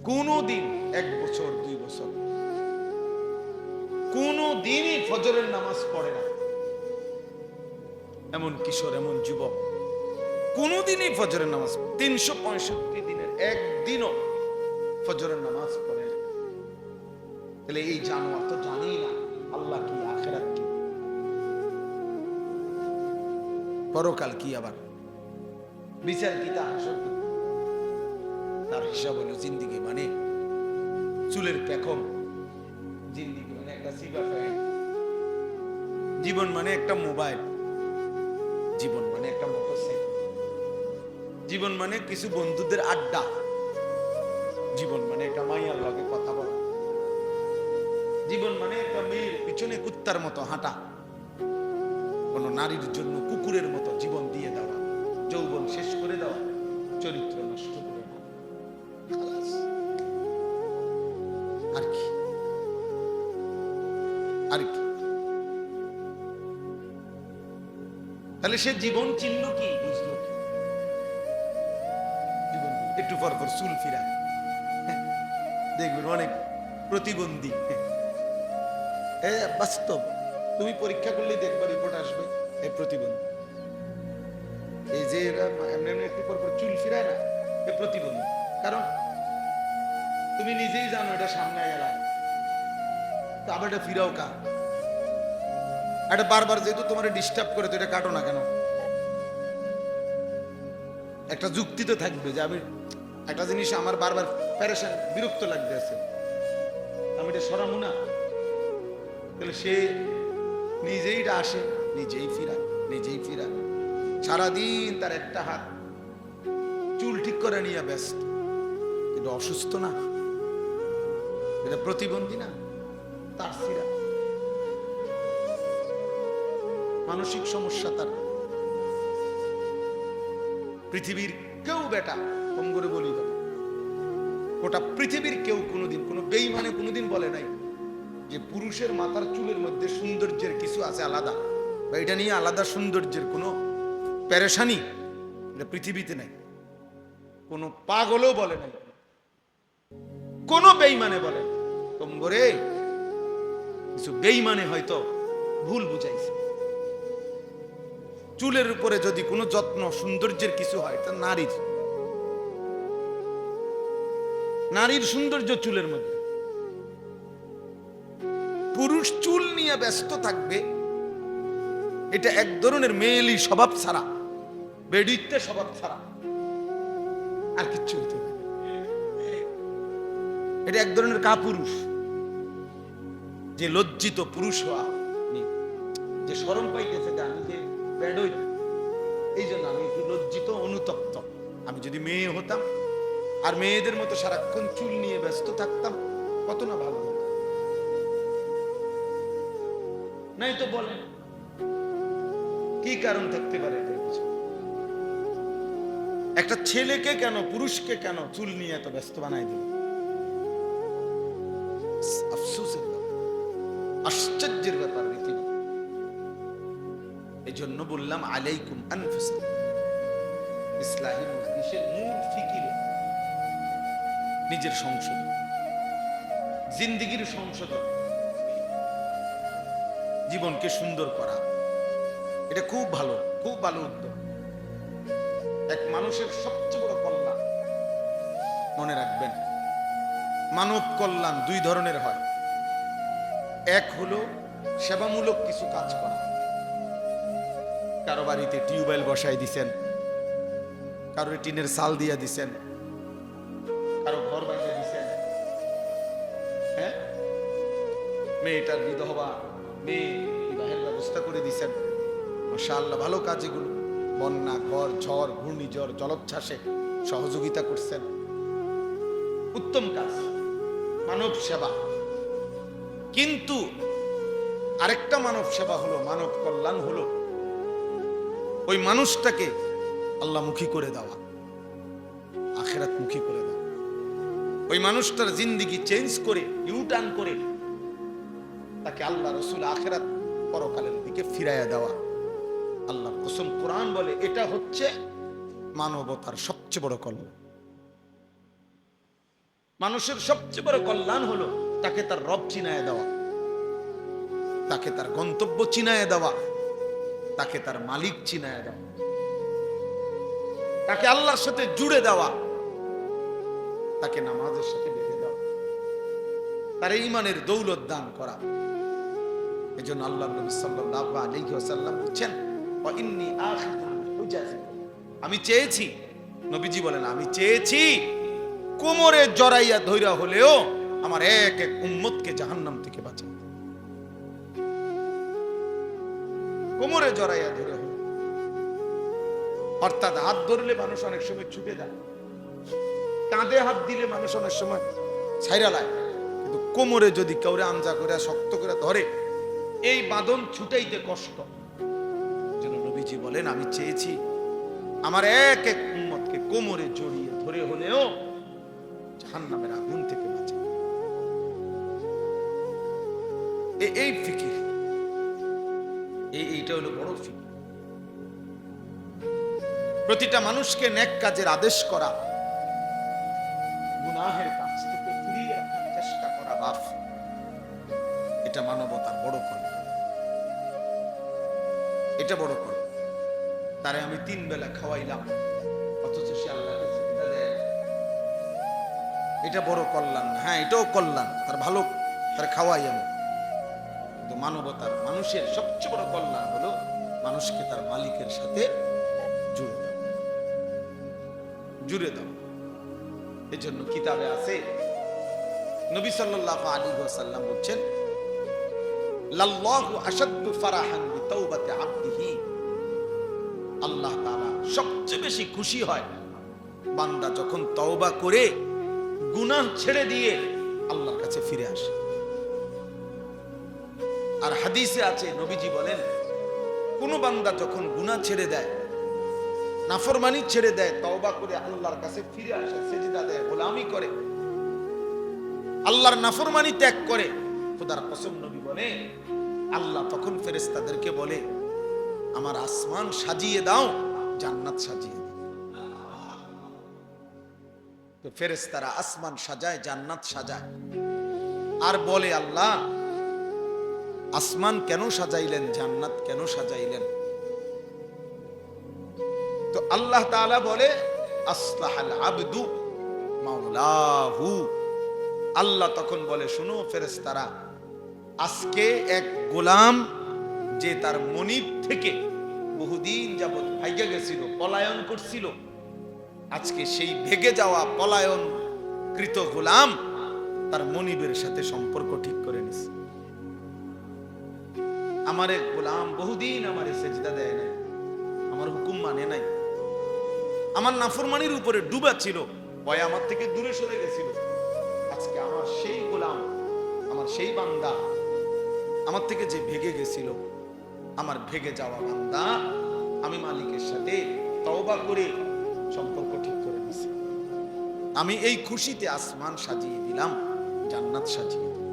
কোনদিন 1 বছর 2 বছর কোনদিনই ফজরের নামাজ পড়ে না এমন কিশোর, এমন যুবক কোনদিনই ফজরের নামাজ 365 দিনের একদিনও ফজরের নামাজ পড়ে না। তাহলে এই জানোয়ার তো জানেই না আল্লাহ কি, আখিরাত কি, পরকাল কি, আবার বিচার কি, তা হাসর কি। তার হিসাব হলো জিন্দিগি মানে চুলের পেখম, জিন্দিগি মানে একটা সিবা ফ্যান, জীবন মানে একটা মোবাইল, জীবন মানে একটা মোটরসাইকেল, জীবন মানে কিছু বন্ধুদের আড্ডা, জীবন মানে একটা মাইয়ার লগে কথা বলা, জীবন মানে একটা মেয়ের পিছনে কুত্তার মতো হাঁটা, কোন নারীর জন্য কুকুরের মতো জীবন দিয়ে দেওয়া, যৌবন শেষ করে দেওয়া, চরিত্র নষ্ট করে দেওয়া, আর কি আর কি। তাহলে সে জীবন চিনল কি, বুঝলো কি? জীবন একটু পর পর চুল ফিরা, দেখবেন অনেক প্রতিবন্ধী, বাস্তব, তুমি পরীক্ষা করলে দেখবা রিপোর্ট আসবে এই প্রতিবন্ধী, এই যে এমনি এমনি একটু পর পর চুল ফিরায় না, এ প্রতিবন্ধী। কারণ তুমি নিজেই জানো এটা সামনে গেলা, তো আবার এটা ফিরাও কা, এটা বারবার যেহেতু তোমার ডিস্টার্ব করে, তো এটা কাটো না কেন? একটা যুক্তি তো থাকবে যে আমি একটা জিনিস আমার বারবার প্যারেশান, বিরক্ত লাগতে আছে, আমি এটা সরাবো না। তাহলে সে নিজেই আসে, নিজেই ফিরা, নিজেই ফিরা, সারাদিন তার একটা হাত চুল ঠিক করে নিয়ে ব্যস্ত। এটা অসুস্থ না? এটা প্রতিবন্ধী না? তার ফিরা মানসিক সমস্যা তার। পৃথিবীর কেউ বেটা, কম করে বলি, গোটা পৃথিবীর কেউ কোনোদিন, কোনো বেঈমানে কোনোদিন বলে নাই যে পুরুষের মাথার চুলের মধ্যে সৌন্দর্যের কিছু আছে আলাদা, বা এটা নিয়ে আলাদা সৌন্দর্যের কোনো পেরেশানি, এটা পৃথিবীতে নাই। কোনো পাগলও বলে নাই, কোনো বেঈমানে বলে। কম করে কিছু বেঈমানে হয়তো ভুল বুঝাইছে। চুলের উপরে যদি কোনো যত্ন, সৌন্দর্যের কিছু হয়, তা নারীর সৌন্দর্য চুলের মধ্যে। পুরুষ চুল নিয়ে ব্যস্ত থাকবে, এটা এক ধরনের মেয়েলি স্বভাব ছাড়া, বেডিত্বে স্বভাব ছাড়া আর কিচ্ছু হতে পারে। এটা এক ধরনের কাপুরুষ, যে লজ্জিত পুরুষ হওয়া, যে শরম পাইতেছে যে আমি যে বেডই, এই জন্য আমি একটু লজ্জিত, অনুতপ্ত। আমি যদি মেয়ে হতাম আর মেয়েদের মতো সারাক্ষণ চুল নিয়ে ব্যস্ত থাকতাম, কত না ভালো হতো। নাই তো বলেন কি কারণ থাকতে পারে? একটা ছেলেকে কেন, পুরুষকে কেন চুল নিয়ে এত ব্যস্ত বানাই দিল? আফসোসের ব্যাপার, আশ্চর্যের ব্যাপার পৃথিবী। এই জন্য বললাম আলাইকুম আনফুসাকুম, ইসলাহি মজলিসের মূল ফিকির নিজের সংশোধন, জিন্দেগির সংশোধন, জীবনকে সুন্দর করা। এটা খুব ভালো, খুব ভালো উদ্যোগ। এক মানুষের সবচেয়ে বড় কল্যাণ, মনে রাখবেন, মানব কল্যাণ 2 ধরনের হয়। এক হলো সেবামূলক কিছু কাজ করা। কারো বাড়িতে টিউবওয়েল বসাই দিছেন, কারো টিনের চাল দিয়া দিছেন, কারো ঘর বানিয়ে দিছেন, হ্যাঁ, মেয়েটার বিধবা, মেয়ে বিবাহের ব্যবস্থা করে দিছেন, মাশাআল্লাহ, ভালো কাজ এগুলো। বন্যা, ঘর, ঝড়, ঘূর্ণিঝড়, জলোচ্ছ্বাসে সহযোগিতা করছেন, উত্তম কাজ, মানব সেবা। কিন্তু আরেকটা মানব সেবা হলো, মানব কল্যাণ হলো ওই মানুষটাকে আল্লাহমুখী করে দেওয়া, আখিরাতমুখী করে দেওয়া। ওই মানুষটার জিন্দেগি চেঞ্জ করে, ইউটার্ন করে তাকে আল্লাহ, রসুল, আখিরাত, পরকালের দিকে ফিরাইয়া দেওয়া। আল্লাহর কসম, কোরআন বলে এটা হচ্ছে মানবতার সবচেয়ে বড় কল্যাণ। মানুষের সবচেয়ে বড় কল্যাণ হলো তাকে তার রব চিনায় দেওয়া, তাকে তার গন্তব্য চিনায় দেওয়া, তাকে তার মালিক চিনায় দেওয়া, তাকে আল্লাহর সাথে জুড়ে দেওয়া, তাকে নামাজের সাথে বেঁধে দেওয়া, তার ঈমানের দৌলত দান করা। এজন্য আল্লাহ নবী সাল্লাল্লাহু আলাইহি ওয়াসাল্লাম বলেন, ওয়া ইন্নী আখিযুন বিহুজাজিকুম, আমি চেয়েছি, নবীজি বলেন আমি চেয়েছি কোমরে জড়াইয়া ধইরা হলেও আমার এক এক উম্মতকে জাহান্নাম থেকে বাঁচাও। কোমরে জড়াইয়া ধরে হলো, অর্থাৎ হাত ধরলে মানুষ অনেক সময় ছুটে যায়, কাঁধে হাত দিলে মানুষ অনেক সময় ছাইরা লাগে, কিন্তু কোমরে যদি কাউরে আমজা করে শক্ত করে ধরে এই বাঁধন ছুটাইতে কষ্ট। যেন নবীজি বলেন আমি চেয়েছি আমার এক এক উম্মতকে কোমরে জড়িয়ে ধরে হলেও জাহান্নামের আগুন থেকে বাঁচাও। এই ফিকির, এইটা হলো বড় ফিকির। প্রতিটা মানুষকে নেক কাজের আদেশ করা, গুনাহের কাজ থেকে ফিরিয়ে রাখার চেষ্টা করা, বাপ এটা মানবতার বড় কর্ম, এটা বড় কর্ম। তারে আমি 3 বেলা খাওয়াইলাম অথচ সে আল্লাহকে সিজদা দেয়, এটা বড় কল্যাণ না? হ্যাঁ এটাও কল্যাণ, তার ভালো, তার খাওয়াই আমি, কিন্তু মানবতার মানুষের সবচেয়ে বড় কল্যাণ হলো মানুষকে তার মালিকের সাথে জুড়ে দাও, জুড়ে দাও। এই জন্য কিতাবে আছে, নবী সাল্লাল্লাহু আলাইহি ওয়াসাল্লাম বলেন, লাল্লাহু আশাদ্দু ফারাহান বিতাওবাতি আবদিহি, আল্লাহ তাআলা সবচেয়ে বেশি খুশি হয় বান্দা যখন তওবা করে গুনাহ ছেড়ে দিয়ে আল্লাহর কাছে ফিরে আসে। আর হাদিসে আছে, নবীজি বলেন কোন বান্দা যখন গুনাহ ছেড়ে দেয়, নাফরমানি ছেড়ে দেয়, তওবা করে আল্লাহর কাছে ফিরে আসে, সিজদা দেয়, গোলামি করে, আল্লাহর নাফরমানি ত্যাগ করে, খোদার কসম নবী বলে আল্লাহ তখন ফেরেশতাদেরকে বলে আমার আসমান সাজিয়ে দাও, জান্নাত সাজিয়ে দাও। তো ফেরেশতারা আসমান সাজায়, জান্নাত সাজায়, আর বলে আল্লাহ আসমান কেন সাজাইলেন, জান্নাত কেন সাজাইলেন? তো আল্লাহ তাআলা বলে আসলাহাল আবদু মাওলাহু, আল্লাহ তখন বলে শুনো ফেরেশতারা, আজকে এক গোলাম যে তার মনিব থেকে বহুদিন যাবত ভাইগা গেছিল, পলায়ন করছিল, আজকে সেই ভেগে যাওয়া পলায়ন কৃত গোলাম তার মনিবের সাথে সম্পর্ক ঠিক করে নিছে। আমার এক গোলাম বহুদিন আমারে সেজদা দেয় নাই, আমার হুকুম মানে নাই, আমার নাফরমানির উপরে ডুবা ছিল, ভয় আমার থেকে দূরে সরে গেছিল, আজকে আমার সেই গোলাম, আমার সেই বান্দা, আমার থেকে যে ভেগে গেছিল, আমার ভেগে যাওয়া বান্দা আমি মালিকের সাথে তওবা করে সম্পর্ক ঠিক করে দিছি, আমি এই খুশিতে আসমান সাজিয়ে দিলাম, জান্নাত সাজিয়ে দিলাম।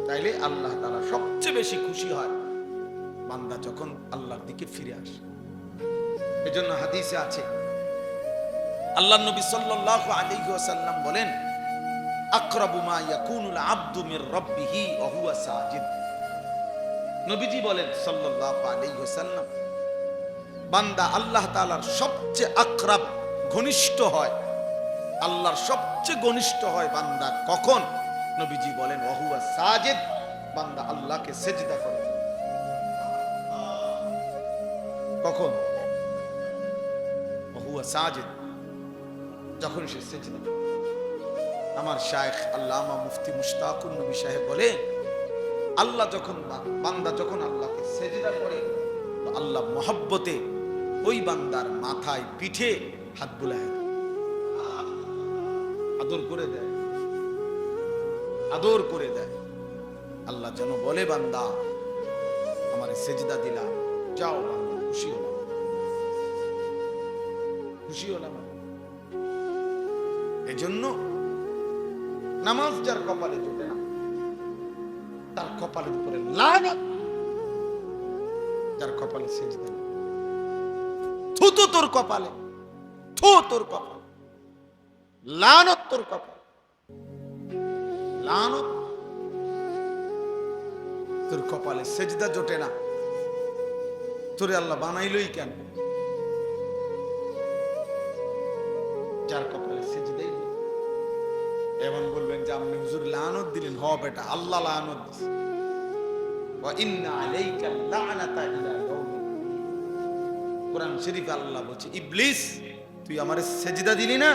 তাইলে আল্লাহ তাআলা সবচেয়ে বেশি খুশি হয় বান্দা যখন আল্লাহর দিকে ফিরে আসে। এজন্য হাদিসে আছে, আল্লাহর নবী সাল্লাল্লাহু আলাইহি ওয়াসাল্লাম বলেন, আকরাবু মা ইয়াকুনুল আবদু মির রাব্বিহি ওয়া হুয়া সাজিদ। নবীজি বলেন সাল্লাল্লাহু আলাইহি ওয়াসাল্লাম, বান্দা আল্লাহ তাআলার সবচেয়ে আকরাব, ঘনিষ্ঠ হয়, আল্লাহর সবচেয়ে ঘনিষ্ঠ হয় বান্দা কখন? নবীজি বলেন ওয়া হুয়া সাজিদ, বান্দা আল্লাহকে সিজদা করে। কখন? ওয়া হুয়া সাজিদ, যখন সে সিজদা করে। আমার শায়েখ আল্লামা মুফতি মুশতাকুর নবী সাহেব বলে, আল্লাহ যখন, বান্দা যখন আল্লাহকে সিজদা করে, তো আল্লাহ মহব্বতে ওই বান্দার মাথায় পিঠে হাত বুলায় দেয়, আদর করে দেয়, আদর করে দেয়। আল্লাহ যেন বলে বান্দা আমারে সিজদা দিলা, যাও বান্দা খুশি হলাম, খুশি হলাম। এজন্য নামাজ যার কপালে জোটে না, তার কপালের উপরে লানত, যার কপালে সিজদা নেই, থু তোর কপালে, থু তোর কপালে। লানত তোর কপাল, লানত তোর কপালে। সেজদা জোটে না, তোরে আল্লাহ বানাইলই কেন? যার কপালে সেজদাই নেই। এমন বলবেন যে আপনি হুজুর লানত দিলেন। হ বেটা, আল্লাহ লানত দিছে। ওয়া ইন্না আলাইকা লানাতা ইলা ইয়াউমিদ দ্বীন। কোরআন শরীফে আল্লাহ বলছে, ইবলিস তুই আমারে সেজদা দিলি না,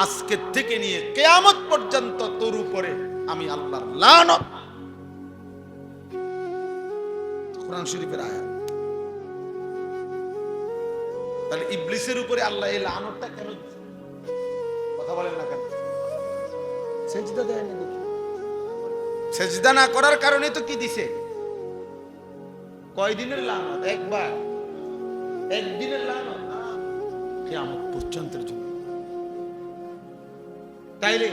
আজকে থেকে নিয়ে কিয়ামত পর্যন্ত তোর উপরে আমি আল্লাহর লানত। কোরআন শরীফের আয়াত। তাহলে ইবলিসের উপরে আল্লাহ এই লানতটা কেন দিয়েছে? কথা বলেন না কেন? সেজদা দেয়নি দেখি। সেজদা না করার কারণে তো কি দিছে? কয়দিনের লানত? একবার, একদিনের লানত, কিয়ামত পর্যন্তের জন্য। তাইলে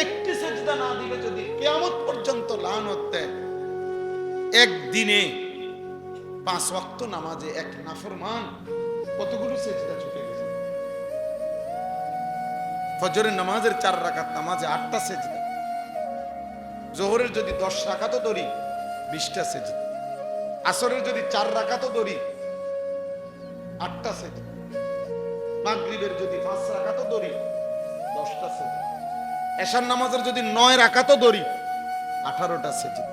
একটি সেজদা না দিলে যদি কিয়ামত পর্যন্ত লানত দেয়, একদিনে 5 ওয়াক্ত নামাজে এক নাফরমান কতগুলো সেজদা ছুটে গেছে। ফজরের নামাজের 4 রাকাত নামাজে 8টা সেজদা, জোহরের যদি 10 রাকাতও ধরি 20টা সেজদা, আসরের যদি 4 রাকাতও ধরি 8টা সেজদা, মাগরিবের যদি 5 রাকাতও ধরি 10টা সেজদা, এশার নামাজের যদি 9 রাকাতও ধরি 18টা সেজদা।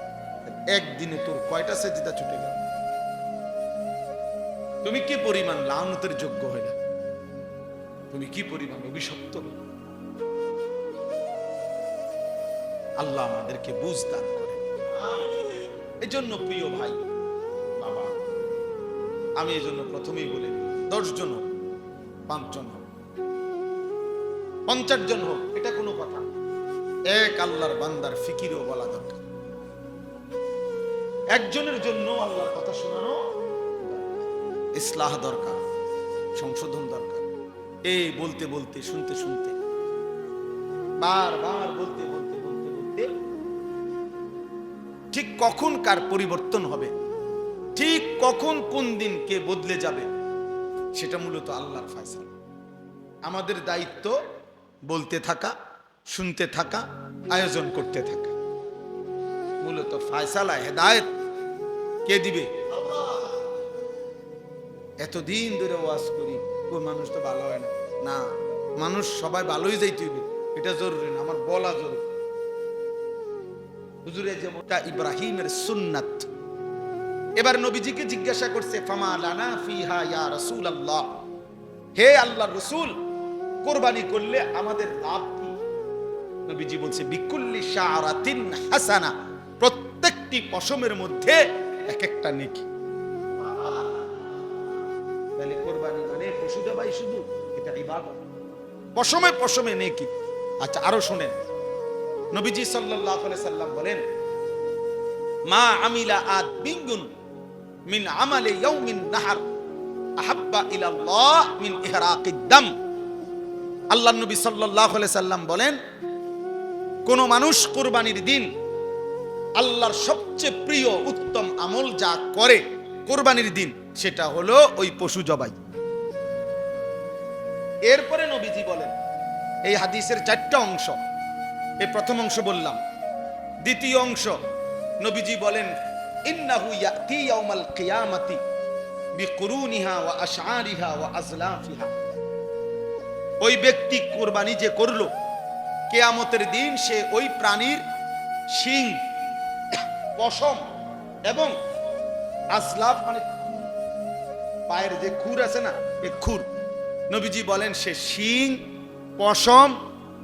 একদিনে তোর কয়টা সেজদা ছুটে গেল? তুমি কি পরিমাণ লানতের যোগ্য হইলে? তুমি কি পরিমাণ অভিশপ্ত হইলে? আল্লাহ আমাদেরকে বুঝ দান করে। এই জন্য প্রিয় ভাই বাবা, আমি এই জন্য প্রথমেই বলি, 10 জন হোক, 5 জন হোক, 50 জন হোক, এটা কোনো কথা, এক আল্লাহর বান্দার ফিকিরও বলা দরকার। একজনের জন্য আল্লাহর কথা শোনানো, ইসলাহ দরকার, সংশোধন দরকার। এই বলতে বলতে, শুনতে শুনতে, বারবার বলতে বলতে বলতে বলতে ঠিক কখন কার পরিবর্তন হবে, ঠিক কখন কোন দিন কে বদলে যাবে, সেটা মূলত আল্লাহর ফয়সালা। আমাদের দায়িত্ব বলতে থাকা, শুনতে থাকা, আয়োজন করতে থাকা। মূলত ফয়সালা, হেদায়েত কে দিবে? এতদিন ধরে ওয়াজ করি, ওই মানুষ তো ভালো হয় না। না, মানুষ সবাই ভালোই যাইতে হইবে এটা জরুরি না, আমার বলা জরুরি। হুজুরে যেমনটা ইব্রাহিমের সুন্নাত। এবার নবীজিকে জিজ্ঞাসা করছে, ফামা লানা ফিহা ইয়া রাসূলুল্লাহ, হে আল্লাহর রাসূল, কুরবানি করলে আমাদের লাভ কি? নবীজি বলছে, বিকুল্লি শাআরাতিন হাসানা, প্রত্যেকটি পশমের মধ্যে এক একটা নেকি। তাহলে কুরবানি মানে পশু জবাই শুধু, এটা ইবাদত, পশমে পশমে নেকি। আচ্ছা, আরো শুনেন, নবীজি সাল্লাল্লাহু আলাইহি সাল্লাম বলেন, মা আমিলা আদবিন মিন আমালি ইয়াউমিন নাহর আহাব্বা ইলাল্লাহ মিন ইহরাকিদ দাম। আল্লাহর নবী সাল্লাল্লাহু আলাইহি সাল্লাম বলেন, কোন মানুষ কুরবানির দিন আল্লাহর সবচেয়ে প্রিয় উত্তম আমল যা করে কুরবানির দিন, সেটা হলো ওই পশু জবাই। এরপরে নবীজি বলেন, এই হাদিসের 4টা অংশ, এই প্রথম অংশ বললাম, দ্বিতীয় অংশ নবীজি বলেন, ইন্নাহু ইয়াতি ইয়াউমাল কিয়ামাতি বিকুরুনিহা ওয়া আশআরিহা ওয়া আজলাফিহা। ওই ব্যক্তি কুরবানি যে করলো, কিয়ামতের দিন সে ওই প্রাণীর শিং, পশম এবং আজলাফ মানে পায়ের যে খুর আছে না, এই খুর, নবীজি বলেন সে শিং, পশম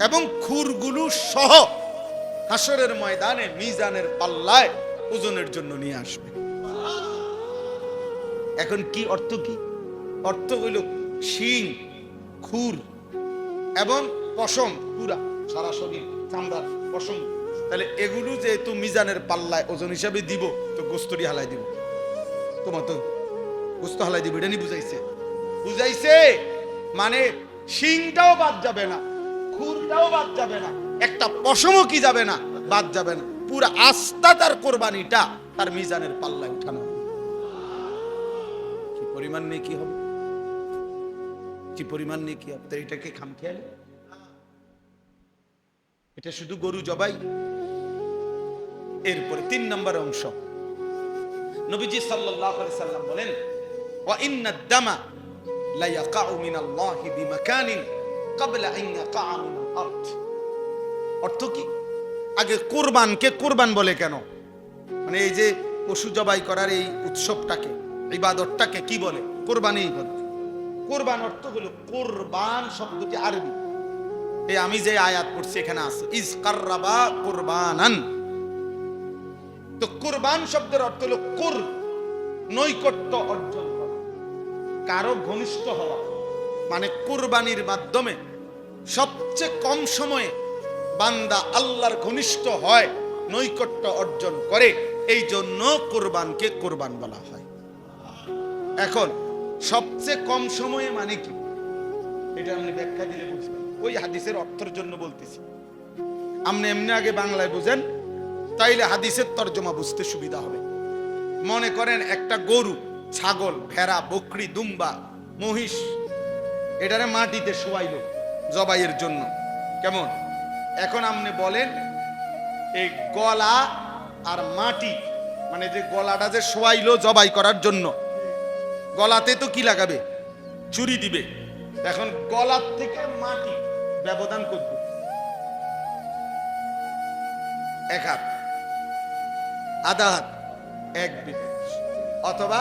এবং খুরগুলো সহ হাসরের ময়দানে মিজানের পাল্লায় ওজনের জন্য নিয়ে আসবে। এখন কি অর্থ? কি অর্থ? হইল শিং, খুর এবং পশম, পুরা সারা শরীর চামড়ার পশম। তাহলে এগুলো যেহেতু মিজানের পাল্লায় ওজন হিসাবে দিব, তো গোস্তরি হালাই দিব, তোমার তো গোস্ত হালাই দিব, এটা নি বুঝাইছে? বুঝাইছে মানে শিংটাও বাদ যাবে না, খুরটাও বাদ যাবে না, একটা পশমও কি যাবে না, বাদ যাবে না, পুরা আস্থা তার কোরবানিটা তার মিজানের পাল্লায় উঠানো হবে। কি পরিমাণ নেকি হবে, কি পরিমাণ নেকি হবে! তো এটাকে খামখেয়ালি এটা শুধু গরু জবাই। এরপরে 3 নম্বর অংশ, নবীজি সাল্লাল্লাহু আলাইহি সাল্লাম বলেন, ওয়া ইন্নাদ দামা লা ইয়াকাউ মিনাল্লাহি বিমাকানিন ক্বাবলা আন ইয়াকাআ মিনাল আরদ। অর্থ কি? আগে কুরবানকে কুরবান বলে কেন? মানে এই যে পশু জবাই করার এই উৎসবটাকে, ইবাদতটাকে কি বলে? কুরবানি বলে। কুরবান অর্থ হলো, কুরবান শব্দটি আরবি, এই আমি যে আয়াত পড়ছি এখানে আছে, ইজ কাররাবা কুরবানান। তো কুরবান শব্দের অর্থ হলো কুর, নৈকট্য অর্জন করা, কারো ঘনিষ্ঠ হওয়া। মানে কুরবানির মাধ্যমে সবচেয়ে কম সময়ে বান্দা আল্লাহর ঘনিষ্ঠ হয়, নৈকট্য অর্জন করে, এই জন্য কুরবানকে কুরবান বলা হয়। এখন সবচেয়ে কম সময়ে মানে কি, এটা আপনি ব্যাখ্যা দিলে বুঝবেন। ওই হাদিসের অর্থের জন্য বলতেছি, আপনি এমনি আগে বাংলায় বুঝেন, তাইলে হাদিসের তর্জমা বুঝতে সুবিধা হবে। মনে করেন একটা গরু, ছাগল, ভেড়া, বকরি, দুম্বা, মহিষ, এটারে মাটিতে শোয়াইল জবাইয়ের জন্য, কেমন? এখন আপনি বলেন, এই গলা আর মাটি, মানে যে গলাটা যে শোয়াইলো জবাই করার জন্য, গলাতে তো কি লাগাবে? ছুরি দিবে। এখন গলার থেকে মাটি ব্যবধান করবে 1 হাত, আধা হাত, 1 বিঘা, অথবা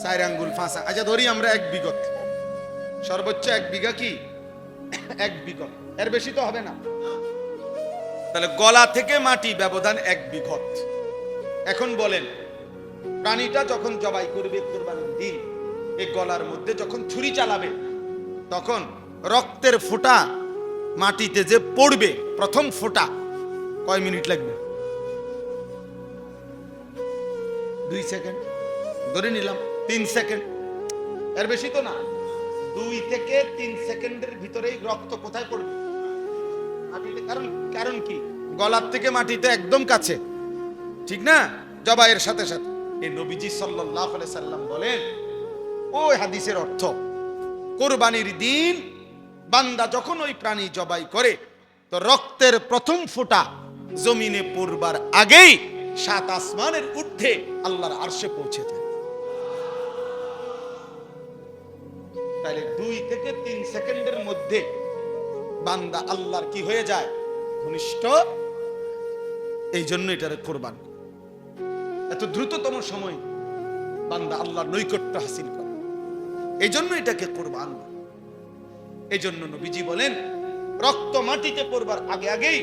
4 আঙ্গুল 5 আঙ্গুল। আচ্ছা ধরি আমরা 1 বিঘত, সর্বোচ্চ 1 বিঘা কি 1 বিঘত, এর বেশি তো হবে না। তাহলে গলা থেকে মাটি ব্যবধান 1 বিঘত। এখন বলেন, প্রাণীটা যখন জবাই করবে কুরবানির দিন, এই গলার মধ্যে যখন ছুরি চালাবে, তখন রক্তের ফোঁটা মাটিতে যে পড়বে, প্রথম ফোঁটা, কয় মিনিট লাগবে? 2 সেকেন্ড ধরে নিলাম, 3 সেকেন্ড, এর বেশি তো না। 2 থেকে 3 সেকেন্ডের ভিতরেই রক্ত কোথায় পড়বে? মাটিতে। কারণ কি? গলার থেকে মাটিতে একদম কাছে, ঠিক না? জবাইয়ের সাথে সাথে। এই নবীজি সাল্লাল্লাহু আলাইহি সাল্লাম বলেন, ওই হাদিসের অর্থ, কুরবানির দিন বান্দা যখন ওই প্রাণী জবাই করে, তো রক্তের প্রথম ফোঁটা জমিনে পড়বার আগেই 7 আসমানের ঊর্ধ্বে আল্লাহর আরশে পৌঁছে যায়। তাহলে 2 থেকে 3 সেকেন্ডের মধ্যে বান্দা আল্লাহর কি হয়ে যায়? ঘনিষ্ঠ। এই জন্য এটারে কুরবান। এত দ্রুততম সময় বান্দা আল্লাহর নৈকট্য হাসিল করে, এই জন্য এটাকে কুরবান। এই জন্য নবীজি বলেন, রক্ত মাটিতে পড়বার আগে আগেই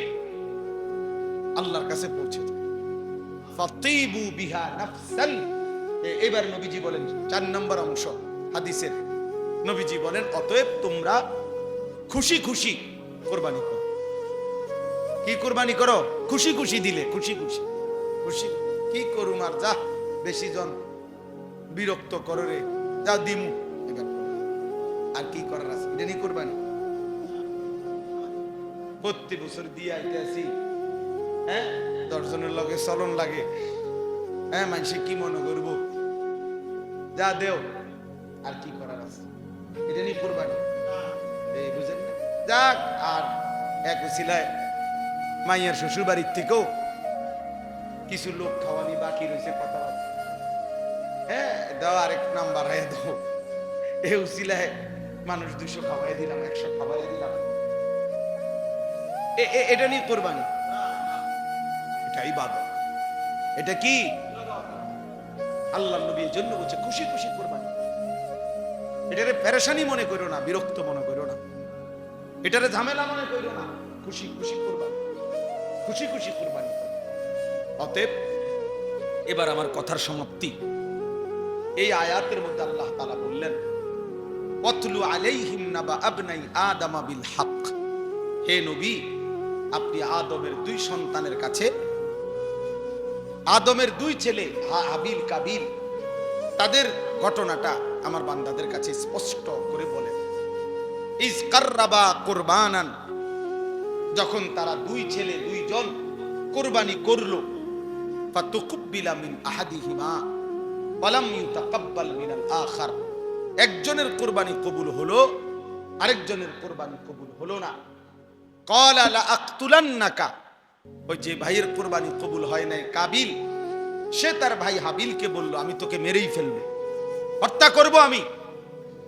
আল্লাহর কাছে পৌঁছে যায়। ফাতিবু বিহা নাফসান। এবার নবীজি বলেন 4 নম্বর অংশ হাদিসের, নবীজি বলেন, অতএব তোমরা খুশি খুশি কুরবানি করো। কি কুরবানি করো? খুশি খুশি দিলে, খুশি খুশি। খুশি কি করুম আর, যা বেশি জন বিরক্ত করো রে, যা দিমু, এবার আর কি করার আছে? এটা নিয়ে কুরবানি। প্রতি বছর দিয়ে আইতে আসি, হ্যাঁ, 10 জনের লগে চলন লাগে, হ্যাঁ, মানুষে কি মনে করবো, যা দেও, আর কি করার আছে? এটা নিয়ে কুরবানি। এই বুঝেন না? যাক, আর এক উছিলায় মাইয়ার শ্বশুর বাড়ির থেকেও কিছু লোক খাওয়ানি বাকি রয়েছে, কথাবার্তা, হ্যাঁ, দাও আরেক নাম্বার হয়ে দাও। এই উছিলায় মানুষ 200 খাওয়াই দিলাম, 100 খাওয়াই দিলাম। এটা নিয়ে কুরবানি? এটাই ইবাদত। এটা কি? আল্লাহর নবী এর জন্য বলছে খুশি খুশি কুরবানি। এটারে পেরেশানি মনে করো না, বিরক্ত মনে করো না, এটারে ঝামেলা মনে করো না, খুশি খুশি কুরবানি, খুশি খুশি কুরবানি। অতএব এবার আমার কথার সমাপ্তি। এই আয়াতের মধ্যে আল্লাহ তাআলা বললেন, ওয়াতলু আলাইহিম নাবা আবনাই আদম বিল হক। হে নবী, আপনি আদমের 2 সন্তানের কাছে, আদমের 2 ছেলে হাবিল কাবিল, তাদের ঘটনাটা আমার বান্দাদের কাছে স্পষ্ট করে বলেন। ইজ কাররাবা কুরবানান, যখন তারা 2 ছেলে 2 জন কুরবানি করলো, ফাতুকবিলা মিন আহাদিহিমা ওয়ালাম ইউতাকাব্বাল মিনাল আখার, একজনের কুরবানি কবুল হলো, আরেকজনের কুরবানি কবুল হলো না। ক্বালা লা আকতুলান্নাকা, ওই যে ভাইয়ের কুরবানি কবুল হয় নাই কাবিল, সে তার ভাই হাবিলকে বলল আমি তোকে মেরেই ফেলব, হত্যা করব,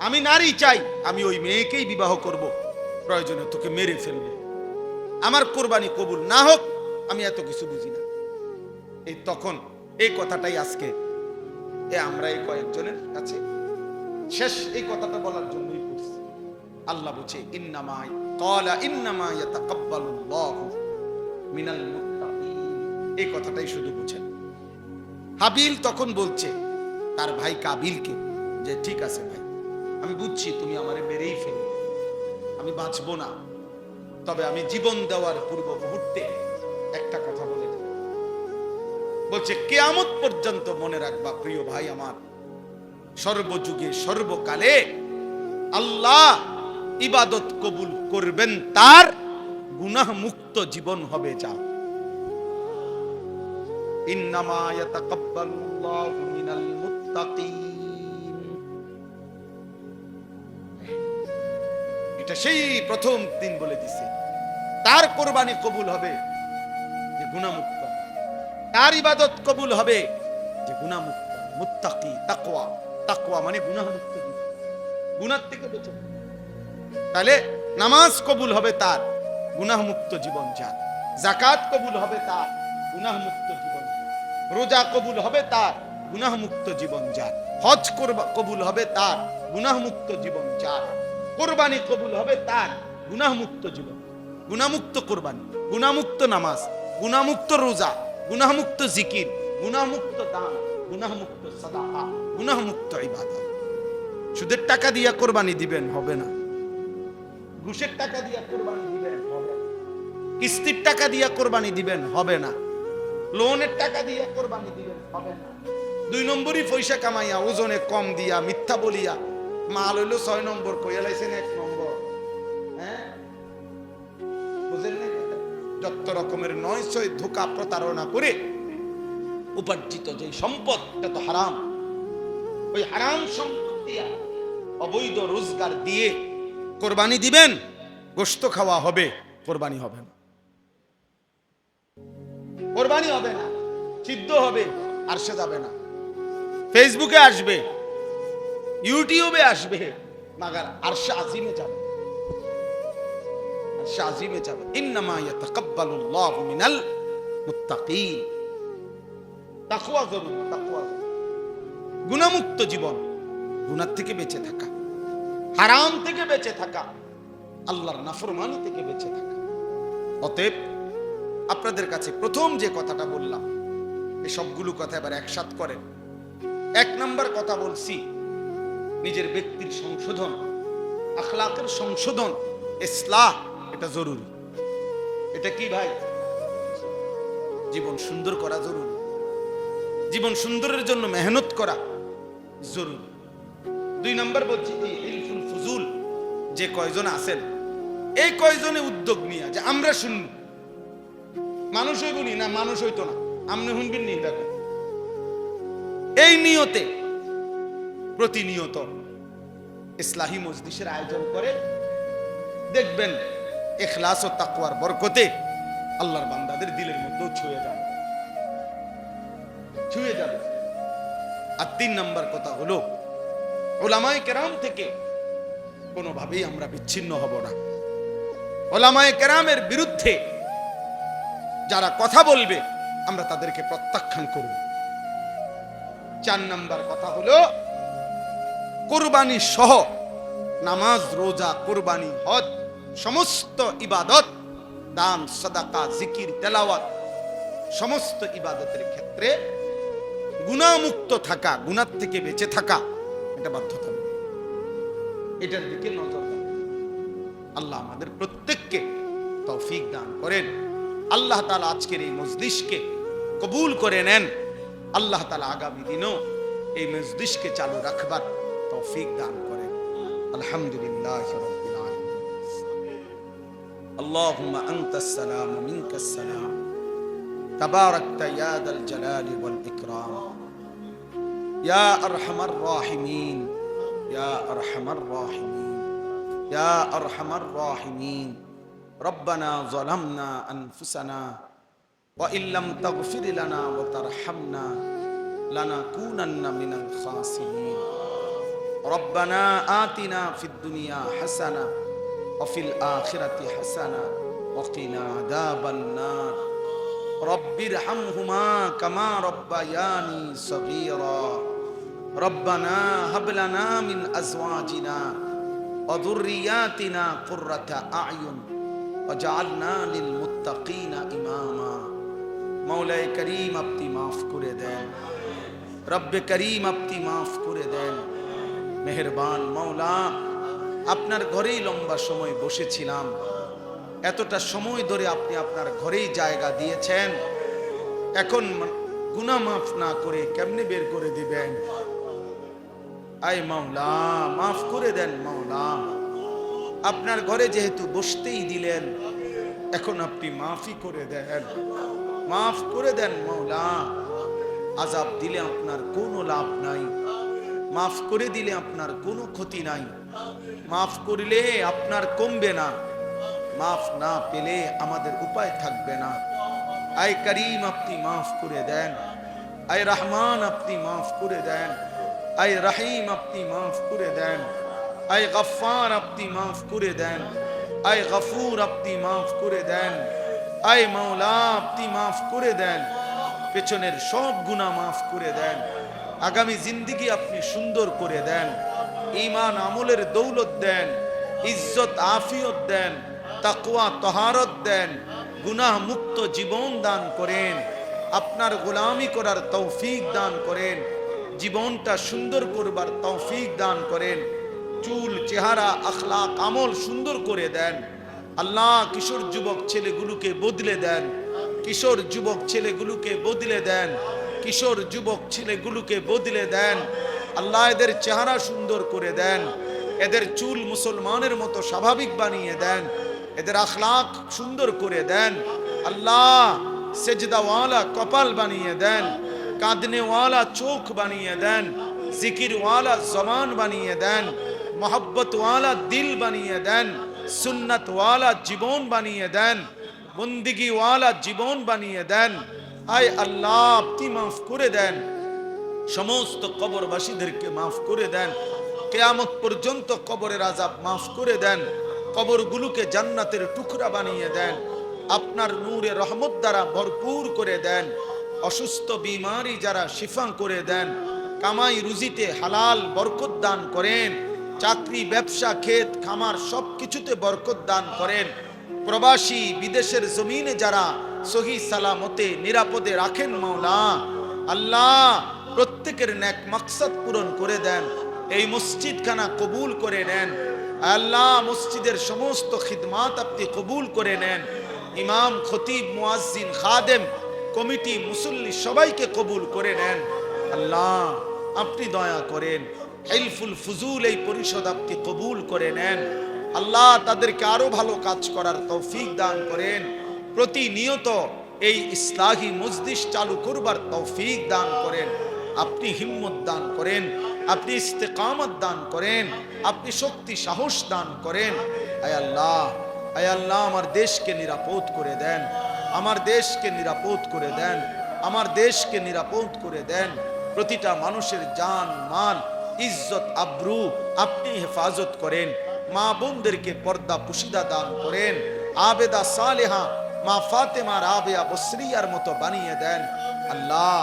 আমি নারী চাই, আমি ওই মেয়েকেই বিবাহ করব, প্রয়োজনে তোকে মেরে ফেলব, আমার কোরবানি কবুল না হোক, আমি এত কিছু বুঝি না। এই তখন এই কথাটাই আজকে আমরা এই কয়েকজনের কাছে শেষ এই কথাটা বলার জন্যই করছি। আল্লাহ বলছে ইন্নামা ক্বালা ইন্নামা ইয়াতাকাব্বালুল্লাহু মিনাল মুত্তাকিন, এই কথাটাই শুধু বুঝেন। হাবিল তখন বলছে তার ভাই কাবিলকে যে ঠিক আছে ভাই, আমি বুঝছি তুমি আমারে মেরেই ফেলবে, আমি বাঁচবো না, তবে আমি জীবন দেওয়ার পূর্ব মুহূর্তে একটা কথা বলে দেব। বলছে কিয়ামত পর্যন্ত মনে রাখবা প্রিয় ভাই আমার, সর্বযুগে সর্বকালে আল্লাহ ইবাদত কবুল করবেন তার, গুনাহ মুক্ত জীবন হবে যার। ইন্নামা ইয়াতাকাব্বালুল্লাহু মিনাল মুত্তাকিন, এটা সেই প্রথম দিন বলে দিছে তার কোরবানি কবুল হবে যে গুনাহমুক্ত, তার ইবাদত কবুল হবে যে গুনাহমুক্ত, মুত্তাকি, তাকওয়া। তাকওয়া মানে গুনাহমুক্ত, গুনাহ থেকে বেঁচে। তাহলে নামাজ কবুল হবে তার, গুনাহমুক্ত জীবন যার। যাকাত কবুল হবে তার, গুনাহমুক্ত জীবন। রোজা কবুল হবে তার, গুনাহমুক্ত জীবন যার। হজ কবুল হবে তার, গুনাহমুক্ত জীবন যার। কোরবানি কবুল হবে তার, গুনাহমুক্ত জীবন। গুনাহমুক্ত কোরবানি, গুনাহমুক্ত নামাজ, গুনাহমুক্ত রোজা, গুনাহমুক্ত জিকির, গুনাহমুক্ত দান, গুনাহমুক্ত সাদাকা, গুনাহমুক্ত ইবাদত। সুদের টাকা দিয়া কোরবানি দিবেন, হবে না। ঘুষের টাকা দিয়া কোরবানি দিবেন, হবে না। কিস্তির টাকা দিয়া কোরবানি দিবেন, হবে না। লোনের টাকা দিয়া কোরবানি দিবেন, হবে না। 2 নম্বরই পয়সা কামাইয়া ওজনে কম দিয়া মিথ্যা বলিয়া মাল হইলো 6 নম্বর, কইয়া লাইছেন 1 নম্বর। হ্যাঁ, বুঝেন না? যত রকমের 900 ধোঁকা প্রতারণা করে উপার্জিত যে সম্পদ, এটা তো হারাম। ওই হারাম সম্পদ দিয়া অবৈধ রোজগার দিয়ে কোরবানি দিবেন, গোশত খাওয়া হবে, কোরবানি হবে না। কোরবানি হবে না, সিদ্ধ হবে, আর সে যাবে না। ফেসবুকে আসবে, ইউটিউবে আসবে, মাগার আরশে আজিমে যাবে, আরশে আজিমে যাবে। ইন্নামা ইয়াতাকাব্বালুল্লাহু মিনাল মুত্তাকিন। তাকওয়া জরুরি, তাকওয়া। গুনাহমুক্ত জীবন, গুনাহ থেকে বেঁচে থাকা, হারাম থেকে বেঁচে থাকা, আল্লাহর নাফরমানি থেকে বেঁচে থাকা। অতএব আপনাদের কাছে প্রথম যে কথাটা বললাম, এই সবগুলো কথা এবার একসাথ করেন। 1 নাম্বার কথা বলছি, নিজের ব্যক্তির সংশোধন, আখলাকের সংশোধন, ইসলাহ, এটা জরুরি। এটা কি ভাই? জীবন সুন্দর করা জরুরি। জীবন সুন্দরের জন্য মেহনত করা জরুরি। 2 নাম্বার বলছি এই হিলফুল ফুজুল যে কয়জন আছেন, এই কয়জনে উদ্যোগ নিয়ে যে আমরা শুনব, মানুষ হইব নি না, মানুষ হইতো না, আপনি শুনবেন নি, দেখেন এই নিয়তে প্রতিনিয়ত ইসলাহি মজলিসের আয়োজন করে, দেখবেন ইখলাস ও তাকওয়ার বরকতে আল্লাহর বান্দাদের দিলের মধ্যেও ছুঁয়ে যাবে, ছুঁয়ে যাবে। আর 3 নাম্বার কথা হলো, উলামায়ে কেরাম থেকে কোনোভাবেই আমরা বিচ্ছিন্ন হব না। উলামায়ে কেরামের বিরুদ্ধে যারা কথা বলবে, আমরা তাদেরকে প্রত্যাখ্যান করব। 4 নাম্বার কথা হলো, কুরবানি সহ নামাজ, রোজা, কুরবানি, হজ, সমস্ত ইবাদত, দান, সাদাকা, জিকির, তেলাওয়াত, সমস্ত ইবাদতের ক্ষেত্রে গুনাহমুক্ত থাকা, গুনাহ থেকে বেঁচে থাকা, এটা বাধ্যতামূলক। এটার দিকে নজর দেন। আল্লাহ আমাদের প্রত্যেককে তৌফিক দান করেন। আল্লাহ তাআলা আজকের এই মজলিসকে কবুল করে নেন। আল্লাহ তাআলা আগামী দিনও এই মজলিসকে চালু রাখবার তৌফিক দান করেন। আলহামদুলিল্লাহি রাব্বিল আলামিন। আল্লাহুম্মা আনতাস সালাম ওয়া মিনকাস সালাম। তাবারাকতা ইয়া যাল জালালি ওয়াল ইকরাম। ইয়া আরহামার রাহিমিন, ইয়া আরহামার রাহিমিন, ইয়া আরহামার রাহিমিন, রব্বানা যালামনা আনফুসানা ওয়া ইল্লাম তাগফির লানা ওয়া তারহামনা লানাকুনান্না মিনাল খাসিরিন। রব্বানা আতিনা ফিদ দুনিয়া হাসানা ওয়া ফিল আখিরাতি হাসানা ওয়া কিনা আযাবান নার। রব্বিরহামহুমা কামা রব্বায়ানি সগীরা। রব্বানা হাব লানা মিন আজওয়াজিনা ওয়া যুররিয়াতিনা কুররাতা আ'য়ুন ওয়াজআলনা লিল মুত্তাকিনা ইমামা। মাওলায়ে করিম আপনি মাফ করে দেন, রব্বে করিম আপনি মাফ করে দেন। মেহেরবান মাওলা, আপনার ঘরেই লম্বা সময় বসেছিলাম, এতটা সময় ধরে আপনি আপনার ঘরেই জায়গা দিয়েছেন, এখন গুনাহ মাফ না করে কেমনে বের করে দিবেন? আয় মাওলা মাফ করে দেন মাওলা। আপনার ঘরে যেহেতু বসতেই দিলেন, এখন আপনি মাফই করে দেন, মাফ করে দেন মাওলা। আযাব দিলে আপনার কোনো লাভ নাই, মাফ করে দিলে আপনার কোনো ক্ষতি নাই, মাফ করলে আপনার কমবে না, মাফ না পেলে আমাদের উপায় থাকবে না। আয় করিম আপনি মাফ করে দেন, আয় রহমান আপনি মাফ করে দেন, আয় রহিম আপনি মাফ করে দেন, আয় গফফার আপনি মাফ করে দেন, আয় গফুর আপনি মাফ করে দেন, আয় মাওলা আপনি মাফ করে দেন। পেছনের সব গুনাহ মাফ করে দেন, আগামী জিন্দেগি আপনি সুন্দর করে দেন, ঈমান আমলের দৌলত দেন, ইজ্জত আফিয়ত দেন, তাকওয়া তহারত দেন, গুনাহ মুক্ত জীবন দান করেন, আপনার গোলামি করার তৌফিক দান করেন, জীবনটা সুন্দর করবার তৌফিক দান করেন, চুল চেহারা আখলাক আমল সুন্দর করে দেন। আল্লাহ কিশোর যুবক ছেলেগুলোকে বদলে দেন, কিশোর যুবক ছেলেগুলোকে বদলে দেন, কিশোর যুবক ছেলেগুলোকে বদলে দেন। আল্লাহ এদের চেহারা সুন্দর করে দেন, এদের চুল মুসলমানের মতো স্বাভাবিক বানিয়ে দেন, এদের আখলাক সুন্দর করে দেন। আল্লাহ সেজদাওয়ালা কপাল বানিয়ে দেন, কাঁদনেওয়ালা চোখ বানিয়ে দেন, জিকিরওয়ালা জবান বানিয়ে দেন, মোহব্বতওয়ালা দিল বানিয়ে দেন, সুন্নতওয়ালা জীবন বানিয়ে দেন, বন্দিগিওয়ালা জীবন বানিয়ে দেন। আয় আল্লাহ আপনি মাফ করে দেন, সমস্ত কবরবাসীদেরকে মাফ করে দেন, কিয়ামত পর্যন্ত কবরের আযাব মাফ করে দেন, কবরগুলোকে জান্নাতের টুকরা বানিয়ে দেন, আপনার নূরে রহমত দ্বারা ভরপুর করে দেন, অসুস্থ বিমারি যারা শিফা করে দেন, কামাই রুজিতে হালাল বরকত দান করেন, চাকরি ব্যবসা ক্ষেত খামার সব কিছুতে বরকত দান করেন, প্রবাসী বিদেশের জমিনে যারা সহি সালামতে নিরাপদে রাখেন মাওলা, আল্লাহ প্রত্যেকের নেক মাকসাদ পূরণ করে দেন, এই মসজিদখানা কবুল করে নেন। আল্লাহ মসজিদের সমস্ত খিদমাত আপনি কবুল করে নেন, ইমাম খতিব মুয়াজ্জিন খাদেম কমিটি মুসল্লি সবাইকে কবুল করে নেন। আল্লাহ আপনি দয়া করেন, হিলফুল ফুজুল এই পরিষদ আপনি কবুল করে নেন। আল্লাহ তাদেরকে আরো ভালো কাজ করার তৌফিক দান করেন, প্রতিনিয়ত এই ইসলাহি মজলিস চালু করবার তৌফিক দান করেন, আপনি হিম্মত দান করেন, আপনি ইস্তেকামত দান করেন, আপনি শক্তি সাহস দান করেন। আয় আল্লাহ, আয় আল্লাহ আমার দেশকে নিরাপদ করে দেন, আমার দেশকে নিরাপদ করে দেন, আমার দেশকে নিরাপদ করে দেন। প্রতিটা মানুষের জান মাল ইজ্জত আব্রু আপনি হেফাজত করেন, মা বোনদেরকে পর্দা পুশিদা দান করেন, আবেদা সালেহা মা ফাতেমা রাবেয়া বসরিয়ার মতো বানিয়ে দেন। আল্লাহ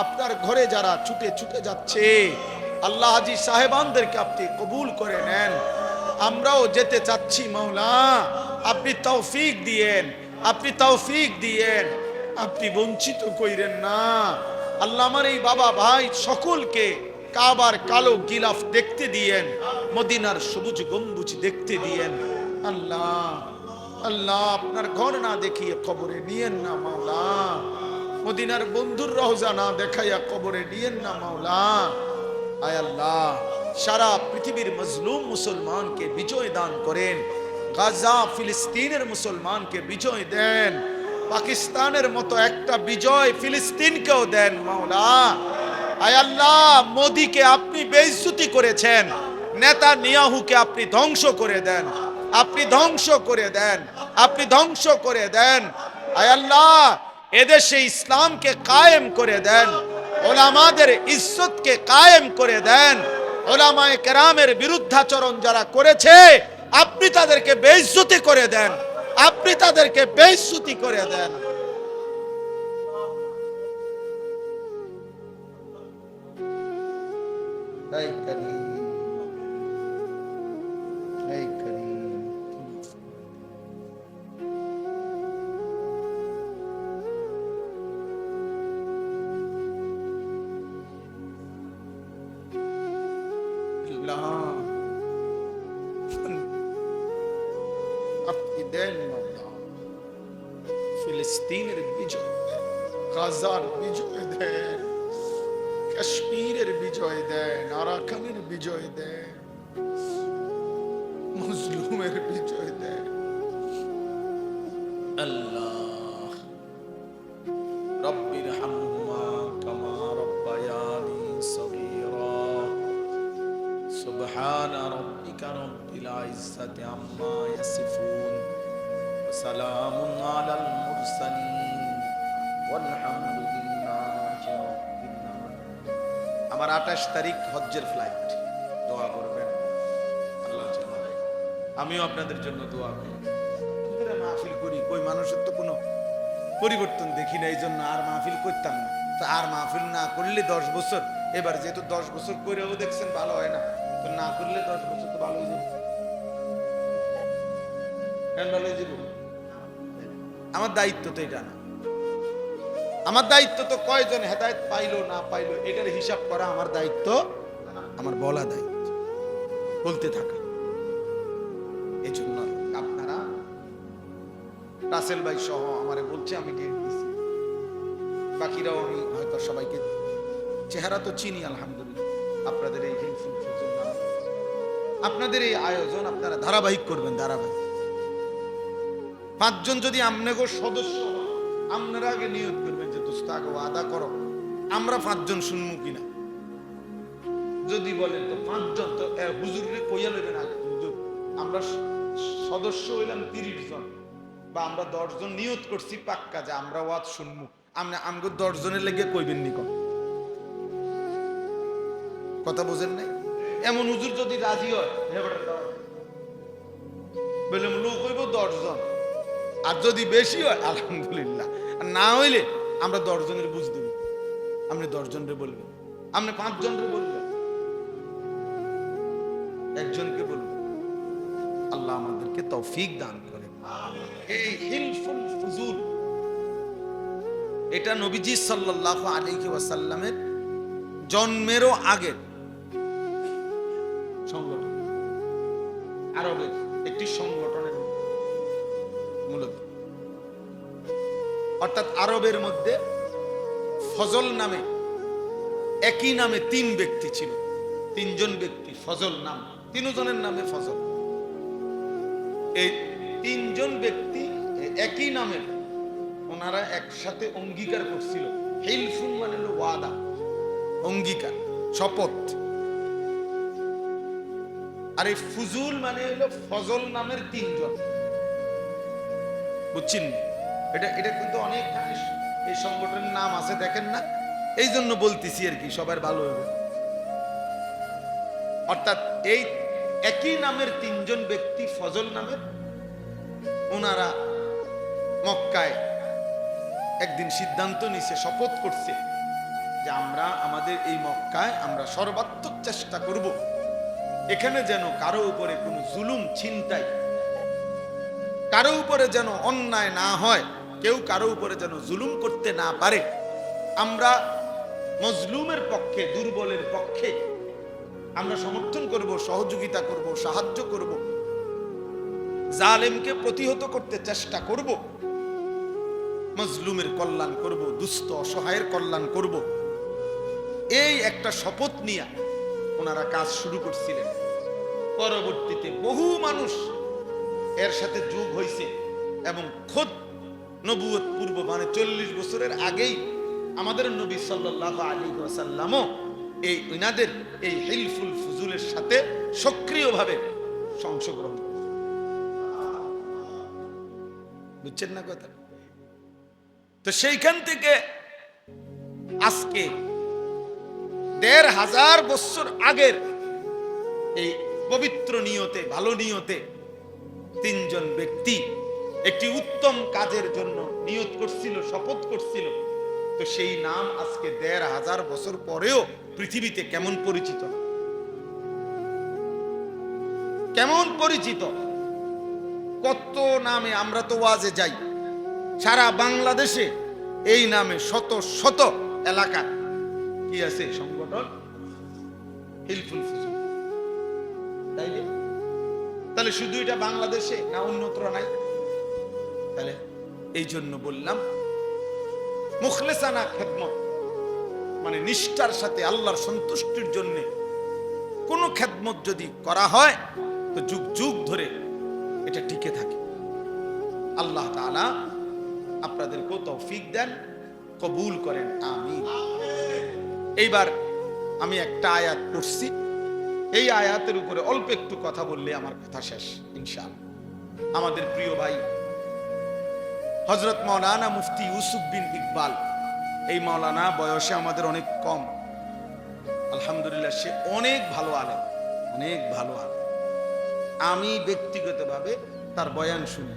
আপনার ঘরে যারা ছুটে ছুটে যাচ্ছে, আল্লাহ হাজি সাহেবানদেরকে আপনি কবুল করে নেন। আমরাও যেতে চাচ্ছি মাওলা, আপনি তৌফিক দিয়েন, আপনি তৌফিক দিয়েন, আপনি বঞ্চিত কইরেন না। আল্লাহ আমার এই বাবা ভাই সকলকে কাবার কালো গিলাফ দেখতে দিয়েন, মদিনার সবুজ গম্বুজ দেখতে দিয়েন। আল্লাহ আল্লাহ আপনার ঘর না দেখিয়ে কবরে নিয়েন না মাওলা, মদিনার বন্ধুর রওজা না দেখাইয়া কবরে নিয়েন না মাওলা। আয় আল্লাহ সারা পৃথিবীর মজলুম মুসলমানকে বিজয় দান করেন, গাজা ফিলিস্তিনের মুসলমানকে বিজয় দেন, পাকিস্তানের মতো একটা বিজয় ফিলিস্তিনকেও দেন মাওলা। আয় আল্লাহ মোদিকে আপনি বেইজ্জতি করেছেন, নেতানিয়াহুকে আপনি ধ্বংস করে দেন, আপনি ধ্বংস করে দেন। আপনি ধ্বংস করে দেন। আয় আল্লাহ, এদেশে ইসলামকে কায়েম করে দেন, উলামাদের ইজ্জতকে কায়েম করে দেন। উলামায়ে কেরামের বিরুদ্ধাচরণ যারা করেছে, আপনি তাদেরকে বেইজ্জতি করে দেন, আপনি তাদেরকে বেইজ্জতি করে দেন। এই করিম, এই করিম। আপনি দেন আল্লাহ, ফিলিস্তিনের বিজয় দেন, গাজার বিজয় দেন, কাশ্মীরের বিজয় দেন, আরাকানের বিজয় দেন, মুসলিমের বিজয় দেন। আল্লাহ রব্বির হামহুমা কামা রব্বায়ানি সগীরা। সুবহানা রাব্বিকা রব্বিল ইজ্জাতি আম্মা ইয়াসিফুন ওয়া সালামুন আলাল মুরসালিন ওয়ালহামদুলিল্লাহি রাব্বিল আলামিন। আমার 28 তারিখ হজ্জের ফ্লাইট, দোয়া করবেন আল্লাহ জানাবে। আমিও আপনাদের জন্য দোয়া করি। মাহফিল করি, কই মানুষের তো কোনো পরিবর্তন দেখি না, এই জন্য আর মাহফিল করতাম না। তো আর মাহফিল না করলে 10 বছর, এবার যেহেতু 10 বছর করেও দেখছেন ভালো হয় না, তো না করলে 10 বছর তো ভালো হয়ে যাবে। ভালো হয়ে যাবো। আমার দায়িত্ব তো এটা না, আমার দায়িত্ব তো কয়জন হেদায়েত পাইলো না পাইলো এটার হিসাব করা আমার দায়িত্ব, আমার বলা দায়িত্ব, বলতে থাকা। এই জন্য আপনারা রাসেল ভাই সহ আমারে বলছে, আমি গেট দিছি, বাকিরাও আমি হয়তো সবাইকে চেহারা তো চিনি আলহামদুলিল্লাহ। আপনাদের এই আপনাদের এই আয়োজন আপনারা ধারাবাহিক করবেন, ধারাবাহিক। 5 জন যদি আপনাকে সদস্য, আপনারা আগে নিয়ত করবেন যে দোস্ত আগে ওয়াদা করো আমরা 5 জন শুনবো কিনা। যদি বলেন তো 5 জন, তো হুজুরে কইয়া লইবেন আগে, হুজুর আমরা সদস্য হইলাম 30 জন, বা আমরা 10 জন নিয়ত করছি পাক্কা যে আমরা ওয়াজ শুনবো। আপনি আমগো 10 জনের লেগে কইবেন নি, কথা বোঝেন নাই? এমন হুজুর যদি রাজি হয় বলে লোক হইব 10 জন, আর যদি বেশি হয় আলহামদুলিল্লাহ, আর না হইলে আমরা 10 জনের বুঝ দেব। আপনি 10 জনরে বলবেন, আপনি 5 জনরে বলবেন, একজনকে বলবেন। আল্লাহ আমাদেরকে তৌফিক দান করে। এই হিলফুল ফুজুল, এটা নবীজি সাল্লাল্লাহু আলাইহি ওয়াসাল্লামের জন্মেরও আগের সংগঠন, আরবের একটি সংগঠনের মূলত। অর্থাৎ আরবের মধ্যে ফজল নামে, একই নামে 3 ব্যক্তি ছিল, 3 জন ব্যক্তি ফজল নাম, 3 জনের নামে ফজল। এই 3 জন ব্যক্তি একই নামের, ওনারা একসাথে অঙ্গীকার করছিল। হিলফুন মানে হলো ওয়াদা, অঙ্গীকার, শপথ। আর এই ফুজুল মানে হলো ফজল নামের 3 জন, বুঝছেন? এটা কিন্তু অনেক এই সংগঠনের নাম আছে, দেখেন না? এই জন্য বলতেছি আর কি, সবার ভালো হবে। অর্থাৎ এই একই নামের 3 জন ব্যক্তি ফজল নামের, ওনারা মক্কায় একদিন সিদ্ধান্ত নিছে, শপথ করছে যে আমরা আমাদের এই মক্কায় আমরা সর্বাত্মক চেষ্টা করব এখানে যেন কারো উপরে কোনো জুলুম, ছিনতাই, কারো উপরে যেন অন্যায় না হয়, কেউ কারো উপরে যেন জুলুম করতে না পারে। আমরা মজলুমের পক্ষে, দুর্বলের পক্ষে আমরা সমর্থন করব, সহযোগিতা করব, সাহায্য করব, জালেমকে প্রতিহত করতে চেষ্টা করব, মজলুমের কল্যাণ করব, দুস্থ অসহায়ের কল্যাণ করব। এই একটা শপথ নিয়ে ওনারা কাজ শুরু করছিলেন। পরবর্তীতে বহু মানুষ এর সাথে যোগ হয়েছে এবং খোদ নবুয়ত পূর্ব মানে 40 বছরের আগেই আমাদের নবী সাল্লাল্লাহু আলাইহি ওয়াসাল্লামও এই ইনাদের এই হিলফুল ফুজুলের সাথে সক্রিয়ভাবে অংশগ্রহণ। বুঝছেন না কথা? তো সেইখান থেকে আজকে ১৫০০ বছর আগের এই পবিত্র নিয়তে, ভালো নিয়তে তিনজন ব্যক্তি একটি উত্তম কাজের জন্য নিয়ত করছিল, শপথ করছিল। তো সেই নাম আজকে ১৫০০ বছর পরেও পৃথিবীতে কেমন পরিচিত, কেমন পরিচিত! কত নামে আমরা তো ওয়াজে যাই, সারা বাংলাদেশে এই নামে শত শত এলাকা কি আছে সংগঠন, হিলফুল ফুজুল, তাইলে তাহলে শুধু এটা বাংলাদেশে না অন্যত্র নাই? তাহলে এই জন্য বললাম মুখলেসানা খেদমত মানে নিষ্ঠার সাথে আল্লাহর সন্তুষ্টির জন্য কোন খেদমত যদি করা হয় তো যুগ যুগ ধরে এটা টিকে থাকে। আল্লাহ তাআলা আপনাদেরকেও তৌফিক দেন, কবুল করেন, আমিন। এইবার আমি একটা আয়াত পড়ছি, এই আয়াতের উপরে অল্প একটু কথা বললে আমার কথা শেষ ইনশাআল্লাহ। আমাদের প্রিয় ভাই হযরত মাওলানা মুফতি ইউসুফ বিন ইকবাল, এই মাওলানা বয়সে আমাদের অনেক কম, আলহামদুলিল্লাহ সে অনেক ভালো আলেম, অনেক ভালো আলেম। আমি ব্যক্তিগতভাবে তার বয়ান শুনি,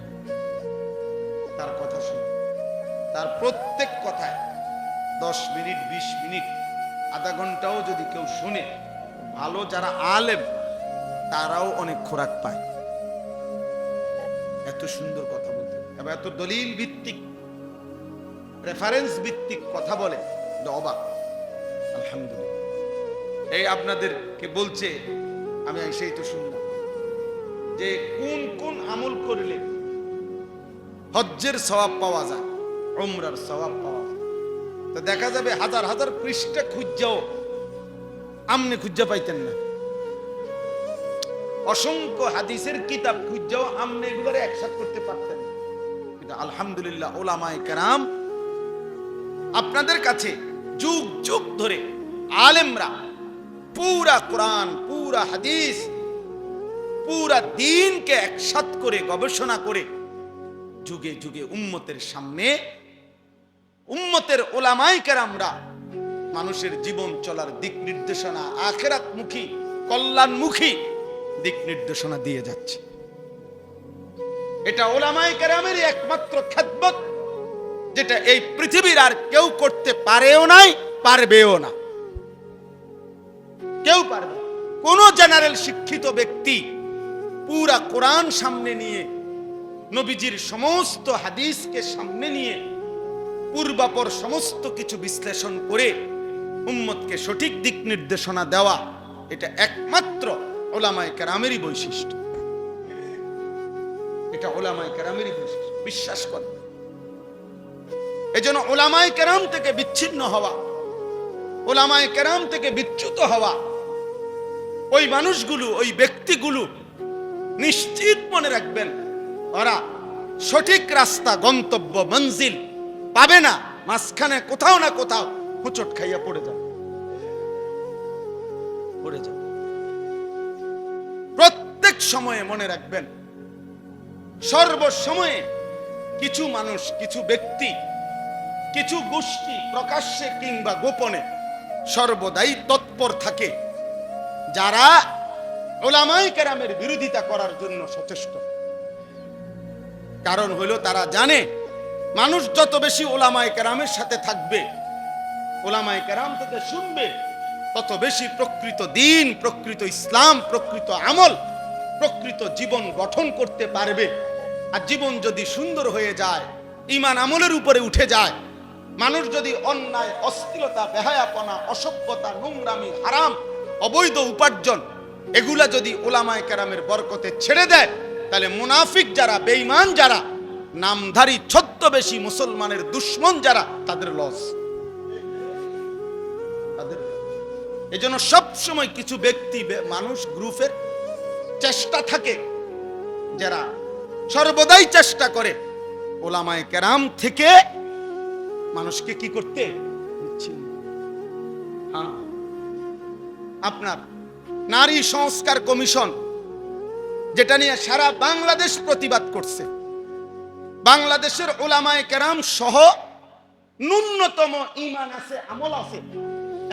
তার কথা শুনি, তার প্রত্যেক কথায় 10 মিনিট 20 মিনিট আধা ঘন্টাও যদি কেউ শুনে, ভালো যারা আলেম তারাও অনেক খোরাক পায়। এত সুন্দর কথা বলতে এবং এত দলিল ভিত্তিক, রেফারেন্স ভিত্তিক কথা বলে, অবাক। আলহামদুলিল্লাহ। এই আপনাদেরকে বলছে, আমি সেই তো শুনলাম যে কোন কোন আমল করলে হজ্জের সওয়াব পাওয়া যায়, উমরার সওয়াব পাওয়া যায়। তো দেখা যাবে হাজার হাজার পৃষ্ঠা খুঁজাও আমনে খুঁজা পাইতেন না, অসংখ্য হাদিসের কিতাব খুঁজাও আমনে এগুলোরে একসাথে করতে পারতেন। কিন্তু আলহামদুলিল্লাহ উলামায়ে কেরাম আপনাদের কাছে যুগ যুগ ধরে আলেমরা পুরা কোরআন, পুরা হাদিস, পুরা দ্বীনকে একসাথে করে গবেষণা করে যুগে যুগে উম্মতের সামনে, উম্মতের উলামায়ে কেরামরা মানুষের জীবন চলার দিক নির্দেশনা, আখিরাতমুখী, কল্যাণমুখী দিক নির্দেশনা দিয়ে যাচ্ছে। এটা উলামায়ে কেরামেরই একমাত্র খেদমত, যেটা এই পৃথিবীর আর কেউ করতে পারেও নাই, পারবেও না, কেউ পারবে। কোন জেনারেল শিক্ষিত ব্যক্তি পুরা কোরআন সামনে নিয়ে, নবীজির সমস্ত হাদিসকে সামনে নিয়ে, পূর্বাপর সমস্ত কিছু বিশ্লেষণ করে উম্মতকে সঠিক দিক নির্দেশনা দেওয়া, এটা একমাত্র উলামায়ে কেরামেরই বৈশিষ্ট্য। এটা উলামায়ে কেরামেরই বৈশিষ্ট্য, বিশ্বাস করেন। এজন্য উলামায়ে কেরাম থেকে বিচ্ছিন্ন হওয়া, উলামায়ে কেরাম থেকে বিচ্যুত হওয়া, ওই মানুষগুলো, ওই ব্যক্তিগুলো নিশ্চিত মনে রাখবেন ওরা সঠিক রাস্তা, গন্তব্য, মঞ্জিল পাবে না, মাঝখানে কোথাও না কোথাও হুচট খাইয়া পড়ে যাবে, পড়ে যাবে। প্রত্যেক সময়ে মনে রাখবেন, সর্বসময়ে কিছু মানুষ, কিছু ব্যক্তি, কিছু গোষ্ঠী প্রকাশ্যে কিংবা গোপনে সর্বদাই তৎপর থাকে, যারা উলামায়ে কেরামের বিরোধিতা করার জন্য সচেষ্ট। কারণ হলো তারা জানে মানুষ যত বেশি উলামায়ে কেরামের সাথে থাকবে, উলামায়ে কেরাম থেকে শুনবে, তত বেশি প্রকৃত দ্বীন, প্রকৃত ইসলাম, প্রকৃত আমল, প্রকৃত জীবন গঠন করতে পারবে। আর জীবন যদি সুন্দর হয়ে যায়, ঈমান আমলের উপরে উঠে যায়, মানুষ যদি অন্যায়, অশ্লীলতা, বেহায়াপনা, অসভ্যতা, নোংরামি, হারাম, অবৈধ উপার্জন এগুলা যদি উলামায়ে কেরামের বরকতে ছেড়ে দেয়, তাহলে মুনাফিক যারা, বেঈমান যারা, নামধারী ছদ্মবেশী মুসলমানের দুশ্মন যারা, তাদের লস। এই জন্য সবসময় কিছু ব্যক্তি, মানুষ, গ্রুপের চেষ্টা থাকে, যারা সর্বদাই চেষ্টা করে উলামায়ে কেরাম থেকে মানুষকে কি করতে, হ্যাঁ, আপনার নারী সংস্কার কমিশন, যেটা নিয়ে সারা বাংলাদেশ প্রতিবাদ করছে, বাংলাদেশের উলামায়ে কেরাম সহ ন্যূনতম ঈমান আছে, আমল আছে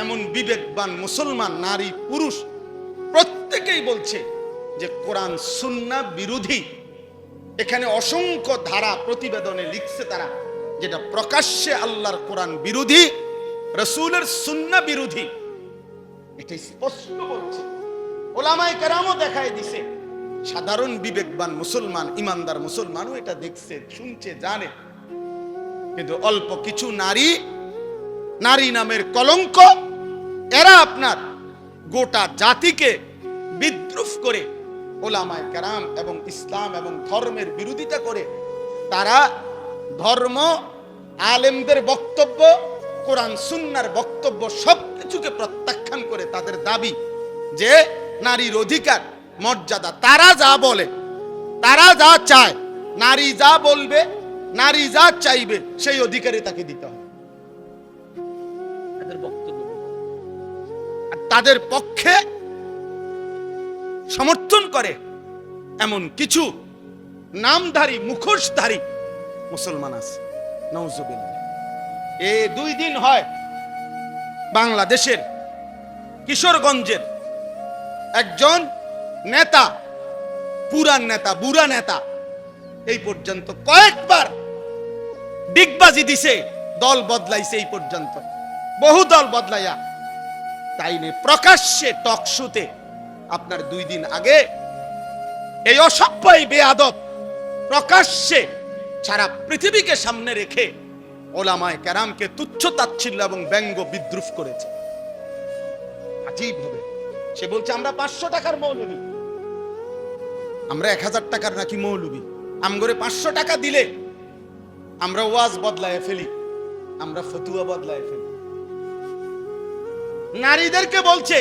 এমন বিবেকবান মুসলমান নারী পুরুষ প্রত্যেকেই বলছে যে কোরআন সুন্নাহ বিরোধী। এখানে অসংখ্য ধারা প্রতিবেদনে লিখছে তারা, যেটা প্রকাশ্যে আল্লাহর কোরআন বিরোধী, রাসূলের সুন্নাহ বিরোধী, এটা স্পষ্ট বলছে। উলামায়ে কেরামও দেখায় দিছে, সাধারণ বিবেকবান মুসলমান, ইমানদার মুসলমানও এটা দেখছে, শুনছে, জানে। কিন্তু অল্প কিছু নারী, নারী নামের কলঙ্ক, এরা আপনার গোটা জাতিকে বিদ্রুপ করে উলামায়ে কেরাম এবং ইসলাম এবং ধর্মের বিরোধিতা করে তারা ধর্ম, আলেমদের বক্তব্য, কোরআন সুন্নাহর বক্তব্য সবকিছুকে প্রত্যাখ্যান করে তাদের দাবি যে নারীর অধিকার, মর্যাদা, তারা যা বলে, তারা যা চায়, নারী যা বলবে, নারী যা চাইবে সেই অধিকারই তাকে দিতে হবে, তাদের বক্তব্য। আর তাদের পক্ষে সমর্থন করে এমন কিছু নামধারী, মুখোশধারী মুসলমান আছে, নাউজুবিল্লাহ। এই 2 দিন হয় বাংলাদেশের কিশোরগঞ্জের একজন নেতা, পুরান নেতা, বুড়া নেতা, এই পর্যন্ত কয়েকবার ডিগবাজি দিছে, দল বদলাইছে, এই পর্যন্ত বহু দল বদলাইয়া, তাই নিয়ে প্রকাশ্যে টক শোতে আপনার 2 দিন আগে এই অসভ্য, বেয়াদব প্রকাশ্যে সারা পৃথিবীকে সামনে রেখে উলামায়ে কেরামকে তুচ্ছ তাচ্ছিল্য এবং ব্যঙ্গ বিদ্রুপ করেছে। আজীব হবে। সে বলছে আমরা 500 টাকার মৌলবী, আমরা 1000 টাকার নাকি মৌলবী, আমগরে 500 টাকা দিলে আমরা ওয়াজ বদলায় ফেলি, আমরা ফতুয়া বদলায় ফেলি। নারীদেরকে বলছে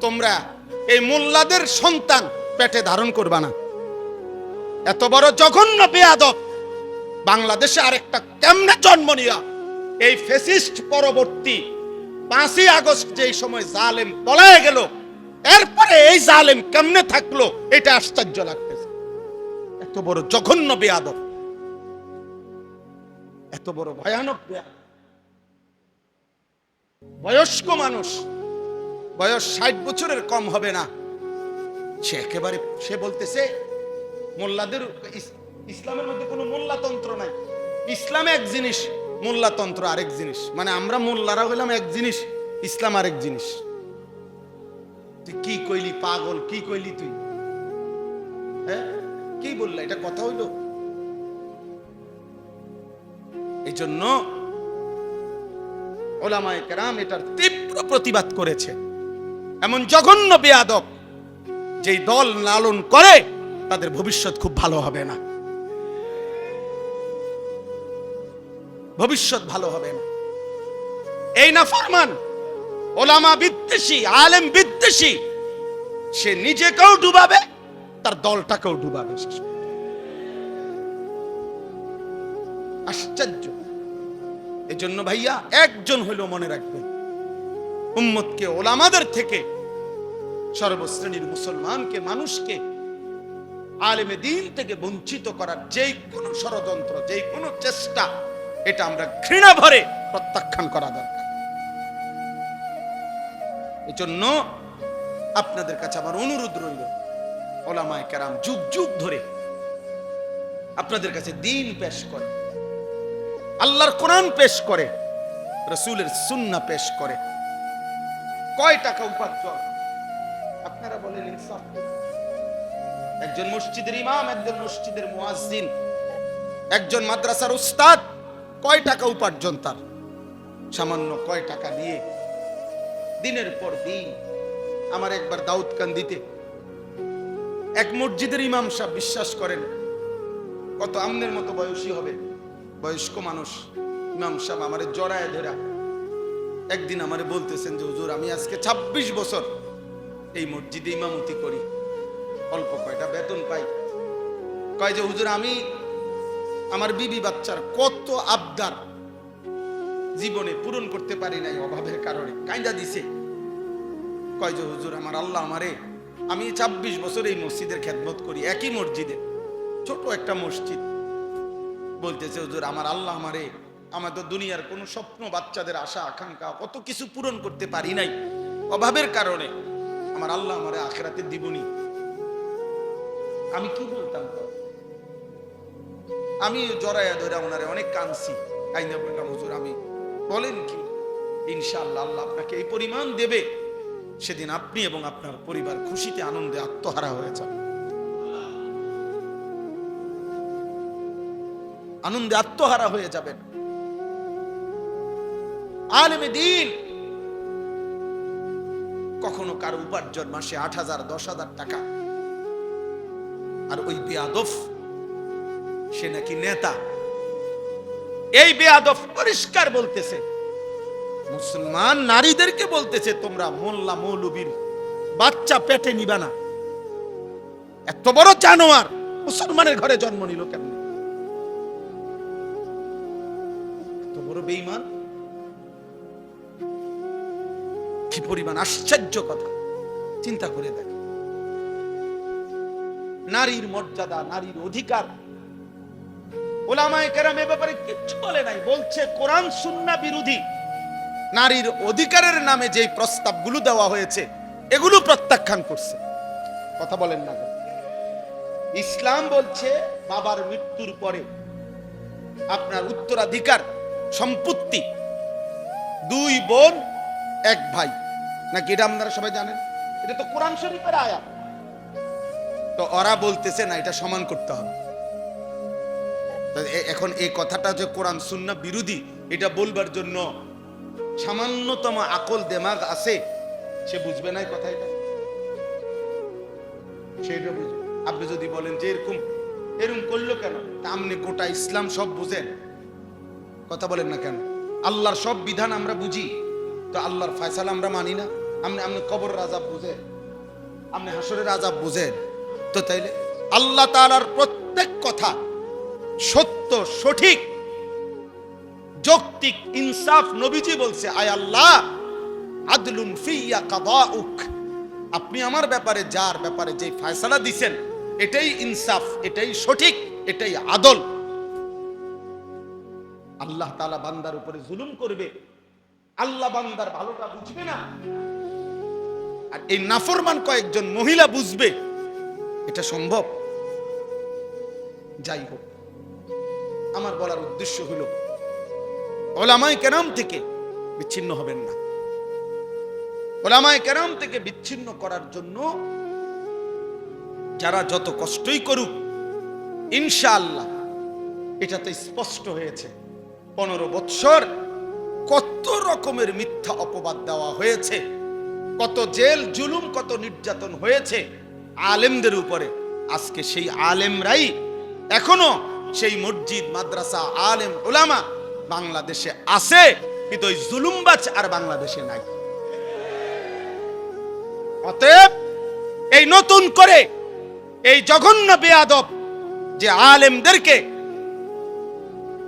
তোমরা এই মোল্লাদের সন্তান পেটে ধারণ করবা না। এত বড় জঘন্য বেয়াদব বাংলাদেশে আরেকটা কেমনে জন্ম নিয়া এই ফ্যাসিস্ট পরবর্তী 5ই আগস্ট যেই সময় জালেম পলায়ে গেল, এরপরে এই জালেম কেমনে থাকলো এটা আশ্চর্য লাগতেছে। এত বড় জঘন্য বেয়াদব, এত বড় ভয়ানক বেয়াদব। বয়স্ক মানুষ, বয়স 60 বছরের কম হবে না, সে একেবারে, সে বলতেছে মোল্লাদের, ইসলামের মধ্যে কোনো মোল্লাতন্ত্র নাই, ইসলামে এক জিনিস, মোল্লাতন্ত্র আরেক জিনিস, মানে আমরা মোল্লারা হইলাম এক জিনিস, ইসলাম আরেক জিনিস। তুই কি কইলি পাগল, কি কইলি তুই? হ্যাঁ, কি বললা? এটা কথা হইল? এই জন্য উলামায়ে কেরাম এটার তীব্র প্রতিবাদ করেছে। এমন জঘন্য বেয়াদব যেই দল লালন করে তাদের ভবিষ্যৎ খুব ভালো হবে না, ভবিষ্যৎ ভালো হবে না। এই নাফরমান, উলামা বিদ্বেষী, আলেম বিদ্বেষী, সে নিজেকেও ডুবাবে, তার দলটাকেও ডুবাবে। আশ্চর্য। এজন্য ভাইয়া একজন হইলেও মনে রাখবেন, উম্মতকে, ওলামাদের থেকে, সর্বশ্রেণীর মুসলমানকে, মানুষকে আলেমে দ্বীন থেকে বঞ্চিত করার যেই কোনো ষড়যন্ত্র, যেই কোনো চেষ্টা, এটা আমরা ঘৃণা ভরে প্রত্যাখ্যান করা দরকার। এজন্য আপনাদের কাছে আমার অনুরোধ রইল, উলামায়ে কেরাম যুগ যুগ ধরে আপনাদের কাছে দ্বীন পেশ করে, আল্লাহর কোরআন পেশ করে, রাসূলের সুন্নাহ পেশ করে। কয় টাকা উপার্জন আপনারা বলেন ইনসাফ? একজন মসজিদের ইমাম, একজন মসজিদের মুয়াজ্জিন, একজন মাদ্রাসার উস্তাদ, কয় টাকা উপার্জন তার? সামান্য কয় টাকা দিয়ে দিনের পর দিন। আমার একবার দাউদকান্দিতে এক মসজিদের ইমাম সাহেব, বিশ্বাস করেন কত আমনের মতো বয়সী হবে, বয়স্ক মানুষ, ইমাম সাহেব আমারে জড়ায় ধরা একদিন আমারে বলতেছেন যে হুজুর, আমি আজকে 26 বছর এই মসজিদে ইমামতি করি, অল্প কয়টা বেতন পাই। কয় যে হুজুর, আমি আমার বিবি বাচ্চার কত আবদার জীবনে পূরণ করতে পারি নাই অভাবের কারণে, কাইন্দা দিছে। কয় যে হুজুর, আমার আল্লাহ আমারে, আমি 26 বছর এই মসজিদের খেদমত করি, একই মসজিদে, ছোট একটা মসজিদ, বলতেছে হুজুর আমার আল্লাহ আমার তো দুনিয়ার কোনো স্বপ্ন, বাচ্চাদের আশা আকাঙ্ক্ষা কত কিছু পূরণ করতে পারি নাই অভাবের কারণে, আমার আল্লাহ আমারে আখিরাতে দিবনি। আমি কি বলতাম? আমি জড়াইয়া ধরে ওনারে অনেক কাঁদছি, কাইন্দা বললাম হুজুর আমি বলেন কি, ইনশাআল্লাহ আল্লাহ আপনাকে এই পরিমাণ দেবে, সেদিন আপনি এবং আপনার পরিবার খুশিতে আনন্দে আত্মহারা হয়ে যাবে, আনন্দে আত্মহারা হয়ে যাবেন। আলেমে দ্বীন কখনো কারো উপার্জন মাসে 8,000 10,000 টাকা, আর ওই বেয়াদব সে নাকি নেতা। এই বেয়াদব পরিষ্কার বলতেছে, মুসলমান নারীদেরকে বলতেছে তোমরা মোল্লা মৌলবীর বাচ্চা পেটে নিবা না। এত বড় জানোয়ার মুসলমানের ঘরে জন্ম নিল কেমন? এত বড় বেঈমান, কি পরিমাণ আশ্চর্য কথা, চিন্তা করে দেখ। নারীর মর্যাদা, নারীর অধিকার, উলামায়ে কেরাম এ ব্যাপারে কিচ্ছু বলে নাই, বলছে কোরআন সুন্নাহ বিরোধী। নারীর অধিকারের নামে যে প্রস্তাবগুলো দেওয়া হয়েছে এগুলো প্রত্যাখ্যান করছে। কথা বলেন না? ইসলাম বলছে বাবার মৃত্যুর পরে আপনার উত্তরাধিকার সম্পত্তি 2 বোন 1 ভাই, নাকি এটা আপনারা সবাই জানেন? এটা তো কোরআন শরীফের আয়াত। তো ওরা বলতেছে না, এটা সমান করতে হবে। এখন এই কথাটা যে কোরআন সুন্নাহ বিরোধী, এটা বলবার জন্য সামান্যতম আকল দেমাগ আছে, সে বুঝবে না এই কথা, এটা সেটা বুঝবে। আপনি যদি বলেন যে এরকম করলো কেন, তা আপনি গোটা ইসলাম সব বুঝেন, কথা বলেন না কেন? আল্লাহর সব বিধান আমরা বুঝি, তো আল্লাহর ফয়সালা আমরা মানি না? আপনি কবরের আযাব বুঝেন, আপনি হাসরের আযাব বুঝেন, তো তাইলে আল্লাহ তাআলার প্রত্যেক কথা সত্য, সঠিক, যৌক্তিক, ইনসাফ। নবীজি বলছে আয় আল্লাহ আদলুন ফিয়া কাদাউক, আপনি আমার ব্যাপারে যার ব্যাপারে যে ফয়সালা দিবেন এটাই ইনসাফ, এটাই সঠিক, এটাই আদল। আল্লাহ তাআলা বান্দার উপরে জুলুম করবে, আল্লাহ বান্দার ভালোটা বুঝবে না, আর এই নাফরমান কয়েকজন মহিলা বুঝবে, এটা সম্ভব? যাই হোক, আমার বলার উদ্দেশ্য হলো উলামায়ে কেরাম থেকে বিচ্ছিন্ন হবেন না। উলামায়ে কেরাম থেকে বিচ্ছিন্ন করার জন্য যারা যত কষ্টই করুক, ইনশাআল্লাহ এটা তো স্পষ্ট হয়েছে 15 বৎসর কত রকমের মিথ্যা অপবাদ দেওয়া হয়েছে, কত জেল জুলুম, কত নির্যাতন হয়েছে আলেমদের উপরে। আজকে সেই আলেমরাই এখনো সেই মসজিদ, মাদ্রাসা, আলেম, উলামা বাংলাদেশে আছে, কিন্তু ওই জুলুমবাজ আর বাংলাদেশে নাই। অতএব এই নতুন করে এই জঘন্য বেয়াদব যে আলেমদেরকে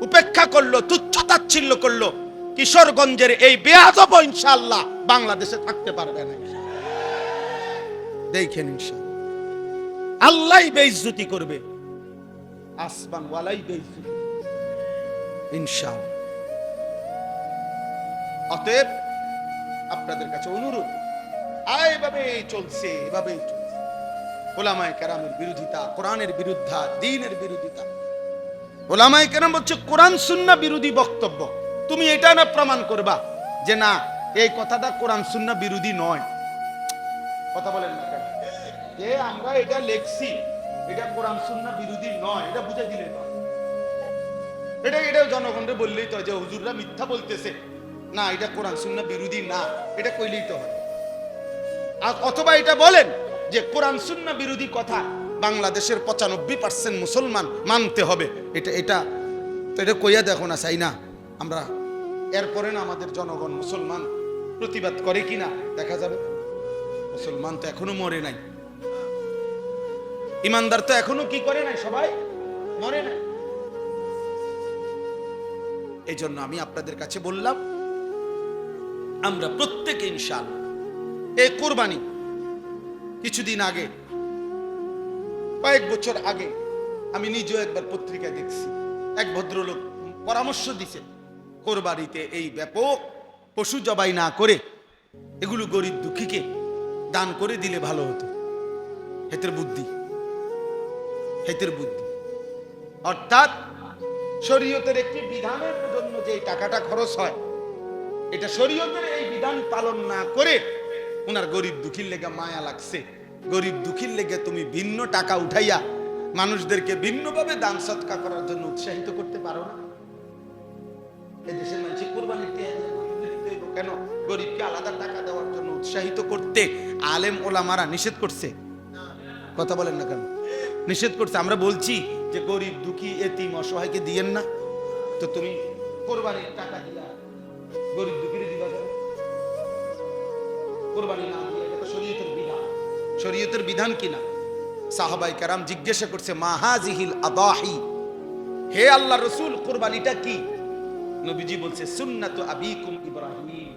উপেক্ষা করলো, তুচ্ছ-তাচ্ছিল্য করলো, কিশোরগঞ্জের এই বেয়াদব ইনশাআল্লাহ বাংলাদেশে থাকতে পারবে না। দেখেন ইনশাআল্লাহ আল্লাহই বেইজ্জতি করবে, আসমান ওয়ালাই বেইজ্জতি ইনশাআল্লাহ। অতএব আপনাদের কাছে অনুরোধ, এভাবেই চলছে, এভাবেই চলছে। উলামায়ে কেরামের বিরোধিতা, কোরআনের বিরুদ্ধা, দ্বীনের বিরোধিতা। উলামায়ে কেরাম বলছে কোরআন সুন্নাহ বিরোধী বক্তব্য। তুমি এটা না প্রমাণ করবা যে না এই কথাটা কোরআন সুন্নাহ বিরোধী নয়। কথা বলেন না কেন? যে আমরা এটা লিখছি, এটা কোরআন সুন্নাহ বিরোধী নয়, এটা বুঝে দিলে নয়। এটা জনগণকে বললেই তো যে হুজুররা মিথ্যা বলতেছে, না এটা কোরআন সুন্নাহ বিরোধী না, এটা কইলেই তো হয়। অথবা এটা বলেন যে কোরআন সুন্নাহ বিরোধী কথা বাংলাদেশের 95% মুসলমান মানতে হবে, এটা কইয়া দেখো না, চাই না আমরা। এরপরে না আমাদের জনগণ মুসলমান প্রতিবাদ করে কিনা দেখা যাবে। মুসলমান তো এখনো মরে নাই, ইমানদার তো এখনো কি করে নাই, সবাই মরে নাই। এই জন্য আমি আপনাদের কাছে বললাম, আমরা প্রত্যেকে ইনশাআল্লাহ এই কুরবানি কিছুদিন আগে, কয়েক বছর আগে আমি নিজেও একবার পত্রিকায় দেখছি, এক ভদ্রলোক পরামর্শ দিছে, কোরবানিতে এই ব্যাপক পশু জবাই না করে এগুলো গরিব দুঃখীকে দান করে দিলে ভালো হতো। হেতের বুদ্ধি, হেতের বুদ্ধি। অর্থাৎ শরীয়তের একটি বিধানের জন্য যে টাকাটা খরচ হয়, এটা শরীয়তের এই বিধান পালন না করে ওনার গরিব দুঃখীর লেগে মায়া লাগছে, গরিব দুঃখীর লেগে তুমি ভিন্ন টাকা উঠাইয়া মানুষদেরকে ভিন্নভাবে দান সৎকা করার জন্য উৎসাহিত করতে পারো না? এদেশের মানুষ কোরবানি কেন গরিবকে আলাদা টাকা দেওয়ার জন্য উৎসাহিত করতে আলেম ওলামারা নিষেধ করছে? কথা বলেন না কেন? নিষেধ করছে। আমরা বলছি যে গরিব দুঃখী এতিম অসহায়কে দিয়েন না, তো তুমি কোরবানির টাকা দিলা গরিব দুঃখীরে দিবা কেন? কোরবানি না দিয়ে, এটা তো শরীয়তের বিধান। শরীয়তের বিধান কিনা? সাহাবায়ে কেরাম জিজ্ঞাসা করছে, মা হাযিহিল আদাহি, হে আল্লাহর রাসূল কোরবানিটা কি? নবীজি বলছে, সুন্নাতু আবিকুম ইব্রাহিম,